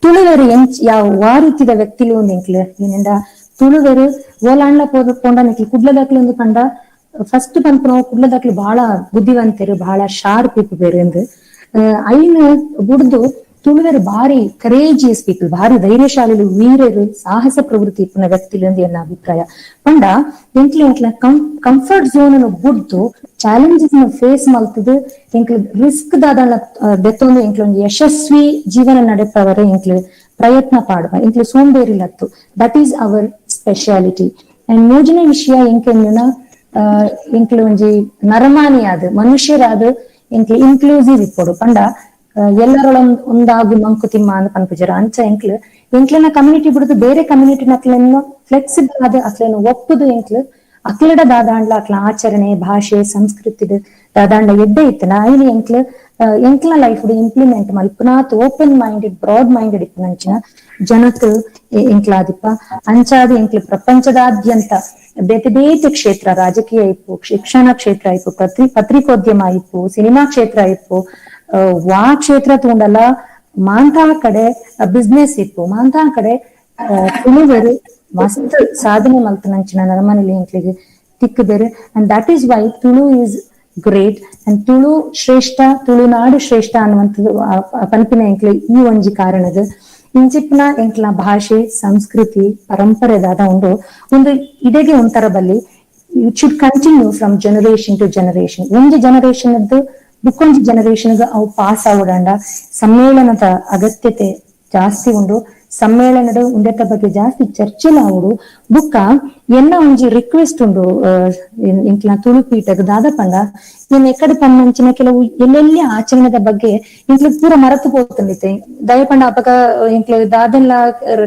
ತುಳುವೆರು ಯಾವ ರೀತಿದ ವ್ಯಕ್ತಿಲು ಒಂದು ಎಂಕ್ಲು ಏನಂಡ ತುಳುವೆರು ಓಲಾಂಡ್ಲ ಪೋಂಡ ನೆಕ್ಲಿ ಕುಡ್ಲದಾಕ್ಲಿ ಒಂದು ಕಂಡ ಫಸ್ಟ್ ಪಂಪ ನಾವು ಕುಡ್ಲದಾಕ್ಲಿ ಬಹಳ ಬುದ್ಧಿವಂತರು ಬಹಳ ಶಾರ್ಪ್ ಇಪ್ಪು ಬೇರೆ ಎಂದು ಐನ್ ಬುಡ್ದು ತುಳುವೆರು ಭಾರಿ ಕರೇಜಿಯಸ್ ಪೀಪಲ್ ಭಾರಿ ಧೈರ್ಯಶಾಲಿಲು ವೀರರು ಸಾಹಸ ಪ್ರವೃತ್ತಿ ಇಪ್ಪನ ವ್ಯಕ್ತಿಲು ಎಂದು ಎನ್ನ ಅಭಿಪ್ರಾಯ ಪಂಡ ಎಂಕ್ಲ ಕಂಫರ್ಟ್ ಝೋನ್ ಅನ್ನು ಬುಡ್ದು ಚಾಲೆಂಜಸ್ ಫೇಸ್ ಮಲ್ತದು ಎಂಕ್ಲು ರಿಸ್ಕ್ ದಾದ ದೆತ್ತೊಂದು ಎಂಕ್ಲು ಒಂದು ಯಶಸ್ವಿ ಜೀವನ ನಡೆಪವರೆ ಎಂಕ್ಲು ಪ್ರಯತ್ನ ಪಾಡುವ ಎಂಕ್ಲು ಸೋಂಬೇರಿಲತ್ತು that is our speciality and ಮೂಜನೇ ವಿಷಯ ಎಂಕೆನ್ನ ಎಂಕ್ಲು ಒಂಜಿ ನರಮಾನಿ ಆದ್ ಮನುಷ್ಯರಾದ ಎಂಕ್ಲು ಇನ್ಕ್ಲೂಸಿವ್ ಇಪ್ಪೋಡು ಪಂಡ ಎಲ್ಲರೊಳೊಂದು ಒಂದಾಗು ಮಂಕುತಿಮ್ಮ ಅಂತ ಪನ್ಪುಜರ ಅಂಚ ಎಂಕ್ಲನ ಕಮ್ಯುನಿಟಿ ಬಿಡುದು ಬೇರೆ ಕಮ್ಯುನಿಟಿ ಅಕ್ಲೆನ್ನು ಫ್ಲೆಕ್ಸಿಬಲ್ ಆದ ಅಕ್ಲೆನ್ನು ಒಪ್ಪುದು ಎಂಕ್ಲು ಅಕ್ಲಡ ದಾದಾಂಡ್ಲ ಅಕ್ಲ ಆಚರಣೆ ಭಾಷೆ ಸಂಸ್ಕೃತಿದ ದಾದಾಂಡ ಎಡ್ಡೆ ಇತ್ತನ ಐಲಿ ಎಂಕ್ಲ ಲೈಫ್ ಇಂಪ್ಲಿಮೆಂಟ್ ಮಲ್ಪುನಾತ್ ಓಪನ್ ಮೈಂಡೆಡ್ ಬ್ರಾಡ್ ಮೈಂಡೆಡ್ ಇತ್ತು ನಂಚಿನ ಜನಕ್ ಎಂಕ್ಲಾದಿಪ್ಪ ಅಂಚಾದ ಎಂಕ್ಲು ಪ್ರಪಂಚದಾದ್ಯಂತ ಬೇತೆ ಕ್ಷೇತ್ರ ರಾಜಕೀಯ ಇಪ್ಪು ಶಿಕ್ಷಣ ಕ್ಷೇತ್ರ ಇಪ್ಪು ಪತ್ರಿಕೋದ್ಯಮ ಇಪ್ಪು ಸಿನಿಮಾ ಕ್ಷೇತ್ರ ಇಪ್ಪು ವಾ ಕ್ಷೇತ್ರ ತಗೊಂಡಲ್ಲ ಮಾಂತಾ ಕಡೆ ಬಿಸ್ನೆಸ್ ಇಪ್ಪು ಮಾಂತಾ ಕಡೆ ತುಳುವೆರು ಮಸ್ತ್ ಸಾಧನೆ ಮಲ್ತನಂಚಿನ ನರಮನೆಲಿ ಎಂಕ್ಲಿಗೆ ತಿಕ್ಕಬೇರೆ and that is why Tulu is great and Tulu ಶ್ರೇಷ್ಠ ತುಳುನಾಡು ಶ್ರೇಷ್ಠ ಅನ್ನುವಂಥದ್ದು ಪಂಪಿನ ಎಂಕ್ಲೆ ಈ ಒಂಜಿ ಕಾರಣದ ಇಂಚಿಪ್ನ ಎಂಕ್ಲ ಭಾಷೆ ಸಂಸ್ಕೃತಿ ಪರಂಪರೆದಾದ ಒಂದು ಇದೆಗೆ ಒಂಥರ ಬಲ್ಲಿ it should continue from generation to generation ಒಂಜಿ ಜನರೇಷನ್ ಅದ್ದು ಬುಕ್ಕೊಂಜಿ ಜನರೇಷನ್ ಅವು ಪಾಸ್ ಆವಡಂಡ ಸಮ್ಮೇಳನದ ಅಗತ್ಯತೆ ಜಾಸ್ತಿ ಉಂಡು ಸಮ್ಮೇಳನದ ಉಂಡೆತ ಬಗ್ಗೆ ಜಾಸ್ತಿ ಚರ್ಚೆಲ ಆವಡು ಬುಕ್ಕ ಎನ್ನ ಒಂಜಿ ರಿಕ್ವೆಸ್ಟ್ ಉಂಡು ಇಂಕ್ಲ ತುಳುಪೀಠದ ದಾದ ಪಂಡ ಇನ್ ಎಕ್ಕಡ ಪನ್ನಂಚಿನ ಕೆಲವು ಎಲ್ಲೆಲ್ಲಿ ಆಚರಣೆದ ಬಗ್ಗೆ ಇಂಕ್ಲ ಪೂರ ಮರತು ಹೋಗ್ತಂದಿತ್ತೆ ದಯಪಂಡ ಅಪಕ ಇಂಕ್ಲ ದಾದೆಲ್ಲ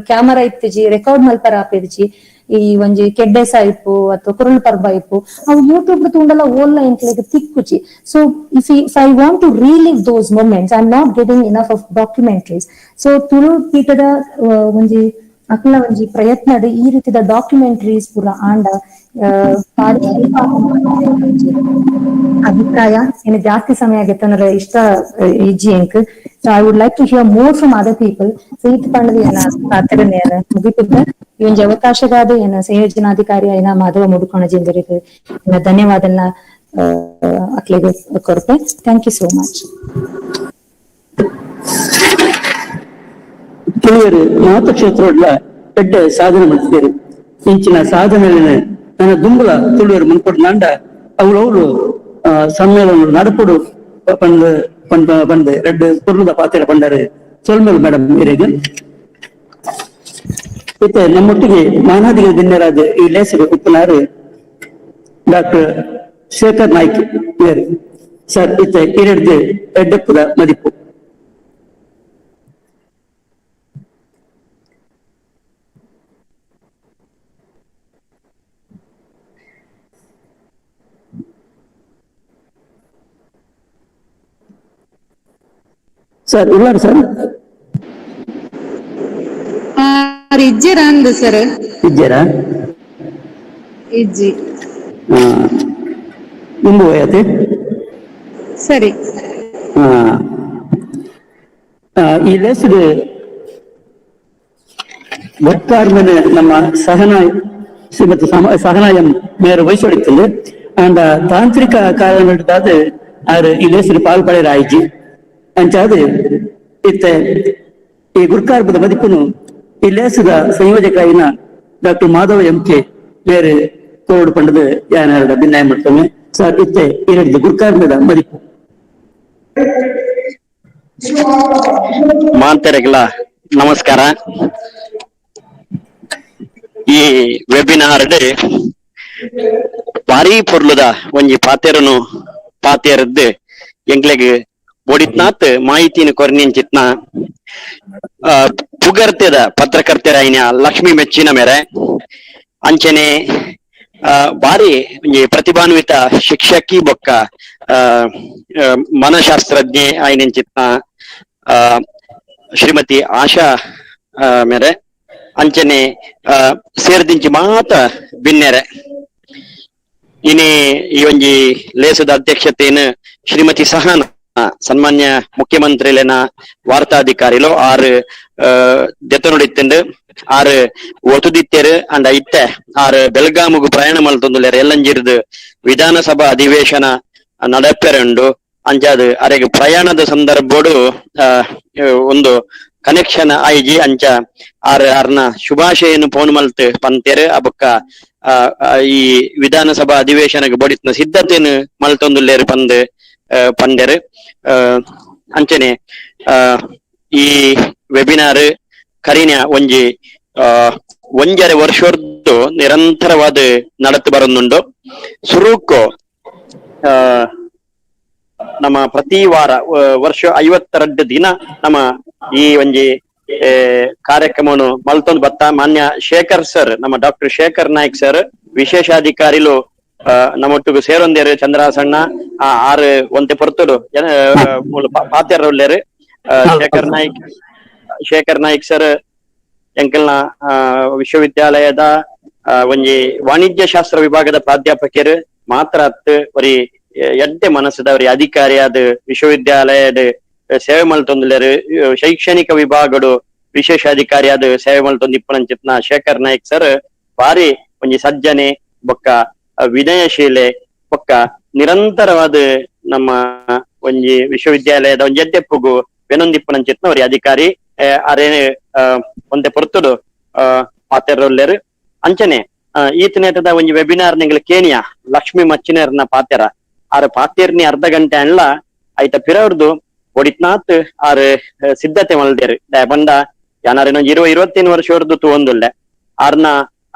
ಕ್ಯಾಮರಾ ಇತ್ತಿಜಿ ರೆಕಾರ್ಡ್ ಮಲ್ಪರ ಆಪೇದಿಜಿ ಈ ಒಂಜಿ ಕೆಡ್ಡೆಸ ಇಪ್ಪು ಅಥವಾ ಕುರುಳು ಪರ್ಬ ಇಪ್ಪು ಅವು ಯೂಟ್ಯೂಬ್ ತುಂಡಲ್ಲ ಓಲ್ಲ ಎಂಕ್ಲೆಗ್ ತಿಕ್ಕುಚಿ so if I want to relive those moments I am not getting enough of documentaries so Tulu ಪೀಠದ ಒಂಜಿ ಅಕ್ಲ ಒಂಜಿ ಪ್ರಯತ್ನ ಈ ರೀತಿದ ಡಾಕ್ಯುಮೆಂಟರೀಸ್ ಪೂರ ಆಂಡ ಅಭಿಪ್ರಾಯ ಏನು ಜಾಸ್ತಿ ಸಮಯ ಆಗತ್ತೆ ಅಂದ್ರೆ ಇಷ್ಟ ಇಜ್ಜಿ ಎಂಕ್ so I would like to hear more from other people so ಇತ್ ಪಂಡದ ಏನ ಆತರನೇ ಮುಗಿಪಿದ್ದ ಈ ಒಂಜಿ ಅವಕಾಶಗಾದ ಏನ ಸಂಯೋಜನಾಧಿಕಾರಿ ಐನ ಮಾಧವ ಮುಡುಕೋಣಜಿ ಎಂದರಿಗೆ ಧನ್ಯವಾದನ ಅಕ್ಲೆಗೆ ಕೊರತೆ ಥ್ಯಾಂಕ್ ಯು ಸೋ ಮಚ್. ತುಳುವೆರು ಮಹತ್ವಕ್ಷೇತ್ರ ಪೆಡ್ಡೆ ಸಾಧನೆ ಮಾಡ್ತಿದ್ದಾರೆ ಇಂಚಿನ ಸಾಧನೆ ನನ್ನ ದುಂಬುಲ ತುಳುವೆರು ಮುನ್ಕೊಟ್ಟು ನಾಂಡ ಅವಳು ಸಮ್ಮೇಳನ ನಡಪುಡು ಬಂದು ಎರಡು ಪುರ್ಲದ ಪಾತ್ರ ಬಂಡಾರೆ ಸೊಲ್ಮೇಲ್ ಮೇಡಮ್ ಇರಿಗೆ ಮತ್ತೆ ನಮ್ಮೊಟ್ಟಿಗೆ ಮಾನಾದಿಗ ದಿನ್ಯರಾದ ಈ ಲೇಸರು ಉಪ್ಪನಾರು ಡಾಕ್ಟರ್ ಶೇಖರ್ ನಾಯ್ಕ್ ಸರ್ ಇತ್ತೆ ಇರಡ್ದು ಎಡ್ಡೆಪ್ಪುದ ಮದಿಪ್ಪು. ಸರ್ ಇಲ್ಲ ಸರ್ ಇಜ್ಜಿರಾ ಅಂದು ಸರ್ ಇದ್ದೀರಾ ಇಜ್ಜಿ ನಿಂಬು ಆಯ್ತು ಸರಿ ಈ ಲೆಸ್ಡ್ ಒಟ್ಟಾರ್ಮನೆ ನಮ್ಮ ಶ್ರೀಮತಿ ಸಹನಾಯಂ ಮೇರು ವಹಿಸೊಡಿತ್ತಲು ಅಂಡ್ ತಾಂತ್ರಿಕ ಕಾರಣ ಆರು ಈ ಲೆಸ್ಡ್ ಪಾಲ್ಪಡೆರ ಆಯ್ಜಿ ಅಂಚಾದ ಇತ್ತೆ ಈ ಗುರ್ಕಾರ್ಪದ ಮದಿಪುನು ಈ ಲೇಸದ ಸಂಯೋಜಕ ಇನ ಡಾಕ್ಟರ್ ಮಾಧವ ಎಂಕೆ ಬೇರೆ ಕೋರಡು ಪಂಡದ ಯಾನ ಭಿನ್ನಾಯ ಮಾಡ್ತವೆ ಸರ್ ಇತ್ತೆ ಈ ಗುರ್ಕಾರ್ಪದ ಮದಿಪು ಮಾಂತರಿಗಳ ನಮಸ್ಕಾರ. ಈ ವೆಬಿನಾರ್ ಭಾರಿ ಪೊರ್ಲುದ ಒಂಜಿ ಪಾತೆರದ್ದು ಎಂಗ್ಲೆಗ್ ಬೊಡಿತ್ನಾತ್ ಮಾಹಿತಿನ ಕೊರ್ನಿಂಚಿತ್ನ ಪುಗರ್ತೆದ ಪತ್ರಕರ್ತರ ಐನ ಲಕ್ಷ್ಮಿ ಮೆಚ್ಚಿನ ಮೇರೆ ಅಂಚನೆ ಬಾರಿ ಒಂಜಿ ಪ್ರತಿಭಾನ್ವಿತ ಶಿಕ್ಷಕಿ ಬೊಕ್ಕ ಮನಶಾಸ್ತ್ರಜ್ಞೆ ಐನೆಂಚಿತ್ನ ಶ್ರೀಮತಿ ಆಶಾ ಮೇರೆ ಅಂಚನೆ ಸೇರ್ದಿಂಚಿ ಮಾತ ಬಿನ್ನೆರೆ ಇನಿ ಈ ಒಂಜಿ ಲೇಸದ ಅಧ್ಯಕ್ಷತೆಯನ್ನು ಶ್ರೀಮತಿ ಸಹನ ಸನ್ಮಾನ್ಯ ಮುಖ್ಯಮಂತ್ರಿಲೇನ ವಾರ್ತಾಧಿಕಾರಿಲು ಆರು ದೆತ್ತನುಡಿತ್ತಂಡು ಆರು ಒತುದಿತ್ತೆರು ಅಂಡ ಇತ್ತೆ ಆರು ಬೆಳಗಾಮುಗು ಪ್ರಯಾಣ ಮಲ್ತೊಂದುಲ್ಲೆರ್ ಎಲ್ಲಂಜಿರ್ದು ವಿಧಾನಸಭಾ ಅಧಿವೇಶನ ನಡಪೆರುಂಡು ಅಂಚಾದು ಅರೆಗ್ ಪ್ರಯಾಣದ ಸಂದರ್ಭಡು ಒಂದು ಕನೆಕ್ಷನ್ ಆಯ್ಜಿ ಅಂಚ ಆರ್ನ ಶುಭಾಶಯನು ಫೋನ್ ಮಲ್ತ್ ಪಂತೆರು ಅಬಕ್ಕ ಈ ವಿಧಾನಸಭಾ ಅಧಿವೇಶನಕ್ಕೆ ಬಡಿತ್ನ ಸಿದ್ಧತೆಯನ್ನು ಮಲ್ತೊಂದುಲ್ಲೇರು ಪಂಡೆರು ಅಂಚನೆ ಈ ವೆಬಿನಾರ್ ಕರಿನ ಒಂಜರೆ ವರ್ಷದ್ದು ನಿರಂತರವಾದ ನಡತು ಬರುന്നുണ്ട് ಸುರುಕು ನಮ್ಮ ಪ್ರತಿ ವಾರ ವರ್ಷ 52 ದಿನ ನಮ್ಮ ಈ ಒಂಜಿ ಕಾರ್ಯಕ್ರಮವನ್ನು ಮಲ್ತೊಂದು ಬತ್ತ ಮಾನ್ಯ ಶೇಖರ್ ಸರ್ ನಮ್ಮ ಡಾಕ್ಟರ್ ಶೇಖರ್ ನಾಯ್ಕ್ ಸರ್ ವಿಶೇಷಾಧಿಕಾರಿಲು ನಮ್ಮೊಟ್ಟಿಗೆ ಸೇರೊಂದೇರು ಚಂದ್ರಾಸಣ್ಣ ಆರು ಒಂತೆ ಪೊರ್ತುಡು ಪಾತ್ಯರ ಉಳ್ಳೇರು ಶೇಖರ್ ನಾಯ್ಕ್ ಸರ್ ಎಂಕಲ್ನ ವಿಶ್ವವಿದ್ಯಾಲಯದ ಒಂಜಿ ವಾಣಿಜ್ಯ ಶಾಸ್ತ್ರ ವಿಭಾಗದ ಪ್ರಾಧ್ಯಾಪಕರು ಮಾತ್ರ ಒರಿ ಎಡ್ಡೆ ಮನಸ್ಸದವರಿ ಅಧಿಕಾರಿಯಾದ ವಿಶ್ವವಿದ್ಯಾಲಯದ ಸೇವೆ ಮಲ್ತೊಂದುಲ್ಲೇರು ಶೈಕ್ಷಣಿಕ ವಿಭಾಗಡು ವಿಶೇಷಾಧಿಕಾರಿಯಾದ ಸೇವೆ ಮಲ್ತೊಂದು ಇಪ್ಪನಂಚಿತ್ನ ಶೇಖರ್ ನಾಯ್ಕ್ ಸರ್ ಬಾರಿ ಒಂಜಿ ಸಜ್ಜನೆ ಬೊಕ್ಕ ವಿನಯಶೀಲೆ ಬೊಕ್ಕ ನಿರಂತರವಾದ ನಮ್ಮ ಒಂಜಿ ವಿಶ್ವವಿದ್ಯಾಲಯದ ಒಂಜಿ ಎಡ್ಡೆಪ್ಪುಗು ಬೆನೊಂದಿಪ್ಪನಂಚಿತ್ನ ಅವರಿ ಅಧಿಕಾರಿ ಅರೆ ಒಂದೆ ಪೊರ್ತುಡು ಪಾತೆರೊಲ್ಲೇರು ಅಂಚನೆ ಈತನೇತದ ಒಂಜಿ ವೆಬಿನಾರ್ ನಿಂಗ್ಲ ಕೇನಿಯಾ ಲಕ್ಷ್ಮಿ ಮಚ್ಚಿನೇರ್ನ ಪಾತೆರ ಆರು ಪಾತೆರ್ನಿ ಅರ್ಧ ಗಂಟೆ ಅಣ್ಣ ಆಯ್ತ ಪಿರವ್ರದು ಒಡಿತ್ನಾತ್ ಆರು ಸಿದ್ಧತೆ ಮಲ್ದೇರು ಬಂಡ ಯಾನಾರೇನೋ 20-21 ವರ್ಷವರ್ದು ತೂವೊಂದುಲ್ಲೆ ಆರ್ನ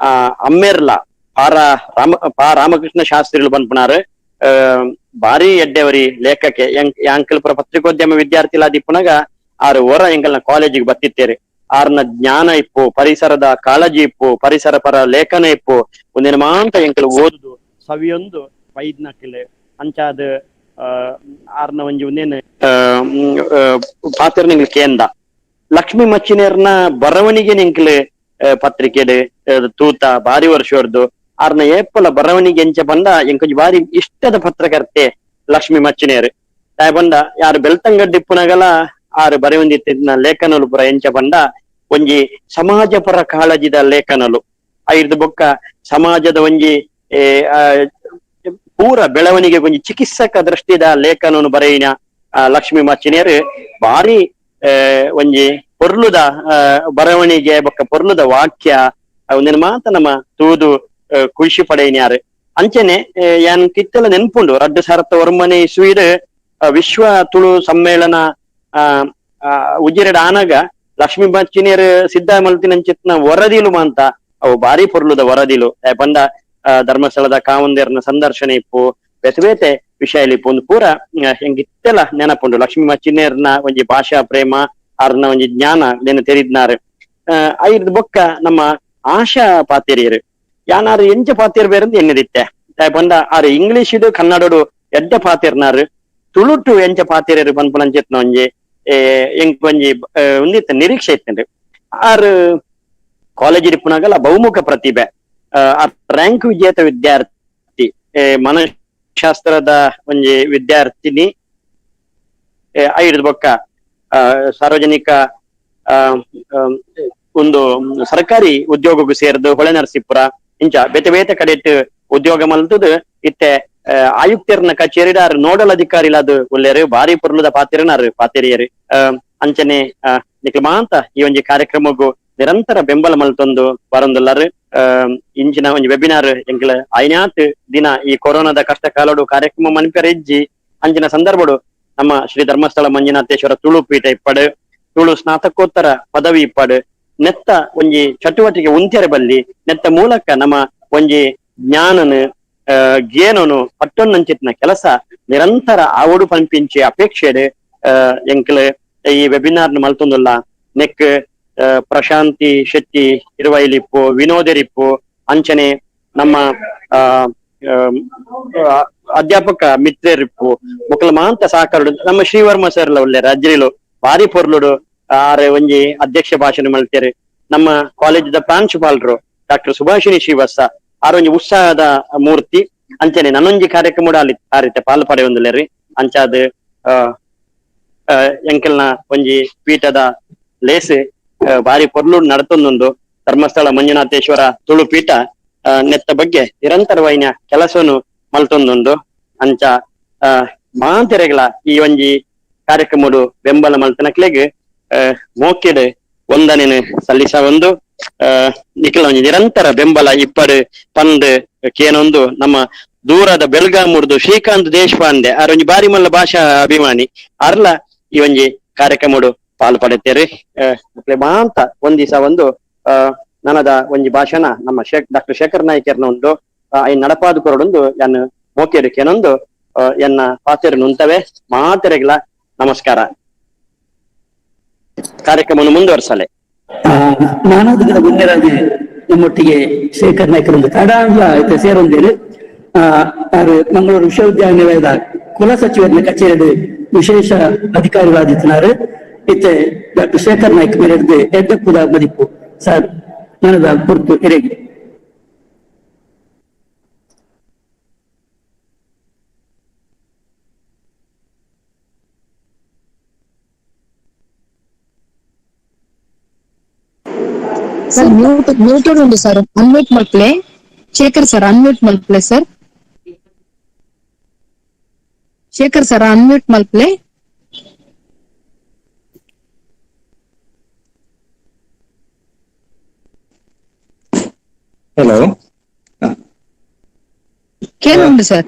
ಅಮ್ಮೇರ್ಲ ರಾಮಕೃಷ್ಣ ಶಾಸ್ತ್ರಿಗಳು ಬಂದ್ಪುನಾರು ಬಾರಿ ಎಡ್ಡೆವರಿ ಲೇಖಕ್ಕೆ ಯಾಂಕಲ್ ಪುರ ಪತ್ರಿಕೋದ್ಯಮ ವಿದ್ಯಾರ್ಥಿಲಾದಿಪ್ಪುನಾಗ ಆರು ಓರ ಎಂಕಲ್ನ ಕಾಲೇಜಿಗೆ ಬತ್ತಿತ್ತೇರಿ ಆರ್ನ ಜ್ಞಾನ ಇಪ್ಪು ಪರಿಸರದ ಕಾಳಜಿ ಇಪ್ಪು ಪರಿಸರ ಪರ ಲೇಖನ ಇಪ್ಪು ಒಂದಿನ ಮಾಂತ ಎಂಕಲ್ ಓದುದು ಸವಿಯೊಂದು ವೈದ್ನಕ್ಲೆ ಅಂಚಾದ ಆರ್ನ ಒಂಜಿ ಒಂದೇನು ಪಾತ್ರ ನಿಂಗ್ಲು ಕೇಂದ ಲಕ್ಷ್ಮಿ ಮಚ್ಚಿನೇರ್ನ ಬರವಣಿಗೆ ನಿಂಕ್ಲು ಪತ್ರಿಕೆಡ್ ತೂತ ಬಾರಿ ವರ್ಷವರ್ದು ಆರ್ನ ಏಪಲ ಬರವಣಿಗೆ ಎಂಚ ಬಂದ ಎಂಕೊಂಜಿ ಬಾರಿ ಇಷ್ಟದ ಪತ್ರಕರ್ತೆ ಲಕ್ಷ್ಮಿ ಮಚ್ಚಿನೇರು ಬಂದ ಯಾರು ಬೆಳ್ತಂಗಡ್ಡಿಪ್ಪುನಗಲ ಆರು ಬರೆಯೊಂದಿತ್ತಿನ ಲೇಖನಲು ಪುರ ಎಂಚ ಬಂದ ಒಂಜಿ ಸಮಾಜ ಪರ ಕಾಳಜಿದ ಲೇಖನಲು ಐದು ಬೊಕ್ಕ ಸಮಾಜದ ಒಂಜಿ ಪೂರ ಬೆಳವಣಿಗೆ ಒಂಜಿ ಚಿಕಿತ್ಸಕ ದೃಷ್ಟಿದ ಲೇಖನನು ಬರೆಯಿನ ಲಕ್ಷ್ಮಿ ಮಚ್ಚಿನೇರು ಬಾರಿ ಒಂಜಿ ಪೊರ್ಲುದ ಬರವಣಿಗೆ ಬೊಕ್ಕ ಪೊರ್ಲುದ ವಾಕ್ಯ ಒಂದಿನ ಮಾತ ನಮ್ಮ ತೂದು ಖುಷಿ ಪಡೆಯಿನ್ಯಾರು ಅಂಚನೆ ಯಾನ್ ಕಿತ್ತಲ ನೆನ್ಪುಂಡು 2001 ಇಸ್ವೀಡ್ ವಿಶ್ವ ತುಳು ಸಮ್ಮೇಳನ ಉಜಿರೆಡ ಆನಗ ಲಕ್ಷ್ಮಿ ಮಚ್ಚಿನೇರು ಸಿದ್ಧ ಮಲ್ತಿನಂಚಿತ್ನ ವರದಿಲು ಮಾಂತ ಅವು ಬಾರಿ ಪೊರ್ಲುದ ವರದಿಲು ಬಂದ ಧರ್ಮಸ್ಥಳದ ಕಾವಂದೇರ್ನ ಸಂದರ್ಶನ ಇಪ್ಪು ಬೇತೆ ಬೇತೆ ವಿಷಯ ಇಪ್ಪು ಒಂದು ಪೂರ ಹೆಂಗಿತ್ತೆಲ್ಲ ನೆನಪುಂಡು ಲಕ್ಷ್ಮಿ ಮಚ್ಚಿನೇರ್ನ ಒಂಜಿ ಭಾಷಾ ಪ್ರೇಮ ಆರ್ನ ಒಂಜಿ ಜ್ಞಾನ ನೆನ ತೆರಿದ್ನಾರು ಐದು ಬೊಕ್ಕ ನಮ್ಮ ಆಶಾ ಪಾತೆರಿಯರು ಯಾನಾರು ಎಂಚ ಪಾತೆರ್ ಬೇರೆ ಎನ್ನಿದಿತ್ತೆ ಬಂದ ಆರು ಇಂಗ್ಲಿಷ್ ಇದು ಕನ್ನಡಡು ಎಡ್ಡ ಪಾತೆರ್ನಾರು ತುಳುಟು ಎಂಚ ಪಾತೆರಿಯರು ಪನ್ಪನಂಚಿತ್ನ ಒಂಜಿ ಎಂಕ್ ಒಂಜಿ ಒಂದಿತ್ತ ನಿರೀಕ್ಷೆ ಇತ್ತೇನ್ರಿ ಆರು ಕಾಲೇಜ್ ಇಪ್ಪುನಾಗಲ್ಲ ಬಹುಮುಖ ಪ್ರತಿಭೆ ರ್ಯಾಂಕ್ ವಿಜೇತ ವಿದ್ಯಾರ್ಥಿ ಮನಶಾಸ್ತ್ರದ ಒಂಜಿ ವಿದ್ಯಾರ್ಥಿನಿ ಐದು ಬೊಕ್ಕ ಸಾರ್ವಜನಿಕ ಒಂದು ಸರ್ಕಾರಿ ಉದ್ಯೋಗಕ್ಕೂ ಸೇರಿದು ಹೊಳೆ ನರಸೀಪುರ ಇಂಚ ಬೇತೆ ಬೇತೆ ಕಡೆಟ್ ಉದ್ಯೋಗ ಮಲ್ತದು ಇತ್ತೆ ಆಯುಕ್ತರ್ನ ಕಚೇರಿಡಾರ್ ನೋಡಲ್ ಅಧಿಕಾರಿಲಾದ ಒಳ್ಳೆಯರು ಬಾರಿ ಪೊರ್ಲುದ ಪಾತಿರನಾರು ಪಾತಿರಿಯರು ಅಂಚನೆ ನಿಕ್ಲ ಮಾಂತ ಈ ಒಂಜಿ ಕಾರ್ಯಕ್ರಮಗೂ ನಿರಂತರ ಬೆಂಬಲ ಮಲ್ತೊಂದು ಬರೊಂದುಲ್ಲಾರು. ಇಂಚಿನ ಒಂಜಿ ವೆಬಿನಾರ್ ಎಂಕ್ಲ ಐನಾತ್ ದಿನ ಈ ಕೊರೋನಾದ ಕಷ್ಟ ಕಾಲೋಡು ಕಾರ್ಯಕ್ರಮ ಮನ್ಪೆರ ಇಜ್ಜಿ ಅಂಚಿನ ಸಂದರ್ಭಡು ನಮ್ಮ ಶ್ರೀ ಧರ್ಮಸ್ಥಳ ಮಂಜುನಾಥೇಶ್ವರ ತುಳು ಪೀಠ ಇಪ್ಪಡು ತುಳು ಸ್ನಾತಕೋತ್ತರ ಪದವಿ ಇಪ್ಪಡು ನೆತ್ತ ಒಂಜಿ ಚಟುವಟಿಕೆ ಉಂತೆರೆ ಬಲ್ಲಿ ನೆತ್ತ ಮೂಲಕ ನಮ್ಮ ಒಂಜಿ ಜ್ಞಾನನು ಗೇನನು ಪಟ್ಟೊನ್ನಂಚಿತ್ನ ಕೆಲಸ ನಿರಂತರ ಆವಡು ಪಂಪಿಂಚಿ ಅಪೇಕ್ಷೆಡು ಎಂಕ್ಲ ಈ ವೆಬಿನಾರ್ ಮಲ್ತೊಂದುಲ್ಲ. ನೆಕ್ ಪ್ರಶಾಂತಿ ಶೆಟ್ಟಿ ಇರುವೈಲಿಪ್ಪು ವಿನೋದರಿಪ್ಪು ಅಂಚನೆ ನಮ್ಮ ಅಧ್ಯಾಪಕ ಮಿತ್ರರಿಪ್ಪು ಮೊಕಲ ಮಾಂತ ಸಾಕಾರು ನಮ್ಮ ಶ್ರೀವರ್ಮ ಸರ್ಲ ಒಳ್ಳೆ ರಜ್ರಿಲು ಬಾರಿ ಪೊರ್ಲುಡು ಆರೆ ಒಂಜಿ ಅಧ್ಯಕ್ಷ ಭಾಷಣ ಮಲ್ತೇರು. ನಮ್ಮ ಕಾಲೇಜದ ಪ್ರಾಂಶುಪಾಲರು ಡಾಕ್ಟರ್ ಸುಭಾಷಿಣಿ ಶ್ರೀವತ್ಸ ಆರೊಂಜಿ ಉತ್ಸಾಹದ ಮೂರ್ತಿ ಅಂಚನೆ ನನ್ನೊಂಜಿ ಕಾರ್ಯಕ್ರಮ ಆರಿತೆ ಪಾಲು ಪಡೆಯೊಂದುಲ್ಲೇರಿ. ಅಂಚಾದ ಎಂಕೆಲ್ನ ಒಂಜಿ ಪೀಠದ ಲೇಸ್ ಬಾರಿ ಪೊರ್ಲು ನಡತೊಂದೊಂದು ಧರ್ಮಸ್ಥಳ ಮಂಜುನಾಥೇಶ್ವರ ತುಳು ಪೀಠ ನೆತ್ತ ಬಗ್ಗೆ ನಿರಂತರವಾಯಿನ ಕೆಲಸವನ್ನು ಮಲ್ತೊಂದೊಂದು ಅಂಚ ಮಾಂತೆರೆಗಳ ಈ ಒಂಜಿ ಕಾರ್ಯಕ್ರಮಡು ಬೆಂಬಲ ಮಲ್ತನಕ್ಲೆಗ್ ಮೋಕೆಡ್ ಒಂದನೇನು ಸಲ್ಲಿಸ ಒಂದು ನಿಖಿಲ ಒಂಜಿ ನಿರಂತರ ಬೆಂಬಲ ಇಪ್ಪಡು ಪಂದ್ ಕೇನೊಂದು ನಮ್ಮ ದೂರದ ಬೆಳಗಾಮುರ್ದು ಶ್ರೀಕಾಂತ್ ದೇಶಪಾಂಡೆ ಆರೊಂಜಿ ಬಾರಿ ಮಲ್ಲ ಭಾಷಾ ಅಭಿಮಾನಿ ಅರ್ಲ ಈ ಒಂಜಿ ಕಾರ್ಯಕ್ರಮಡು ಪಾಲು ಪಡೆತೇರಿ. ಮಾಂತ ಒಂದಿವಸ ಒಂದು ನನದ ಒಂಜಿ ಭಾಷಣ ನಮ್ಮ ಡಾಕ್ಟರ್ ಶೇಖರ್ ನಾಯ್ಕರ್ನ ಒಂದು ಐನ್ ನಡಪಾದು ಕೊರಡೊಂದು ಎನ್ ಮೋಕೆಡ್ ಕೇನೊಂದು ಎನ್ನ ಪಾತೆರು ನುಂತವೆ ಮಾತೆರೆಗಳ ನಮಸ್ಕಾರ. ಕಾರ್ಯಕ್ರಮವನ್ನು ಮುಂದುವರ್ಸಲೆ. ನಾನಾದ ಮುನ್ನೆರಾಗಿ ನಮ್ಮೊಟ್ಟಿಗೆ ಶೇಖರ್ ನಾಯ್ಕರೊಂದು ಕಡಾಂಡ್ಲ ಸೇರೊಂದೇರು ಮಂಗಳೂರು ವಿಶ್ವವಿದ್ಯಾನಿಲಯದ ಕುಲ ಸಚಿವರ ಕಚೇರಿ ವಿಶೇಷ ಅಧಿಕಾರಿಗಳಾದಿತ್ತಿನಾರು ಇತ್ತೆ ಡಾಕ್ಟರ್ ಶೇಖರ್ ನಾಯ್ಕ ಮೇರೆಡ್ದು ಎಡ್ಡಪ್ಪುದ ಮದಿಪ್ಪು ಸರ್ ನನದ ಗುರ್ತು ಎರೆಗೆ ಸರ್ ಮ್ಯೂಟೆಡ್ ಉಂಟು ಸರ್, ಅನ್ಮ್ಯೂಟ್ ಮಲ್ಪಲೆ. ಶೇಖರ್ ಸರ್ ಅನ್ಮ್ಯೂಟ್ ಮಲ್ಪಲೆ ಸರ್. ಶೇಖರ್ ಸರ್ ಅನ್ಮ್ಯೂಟ್ ಮಲ್ಪಲೆ. ಹಲೋ, ಕೇನುಂಡು ಸರ್,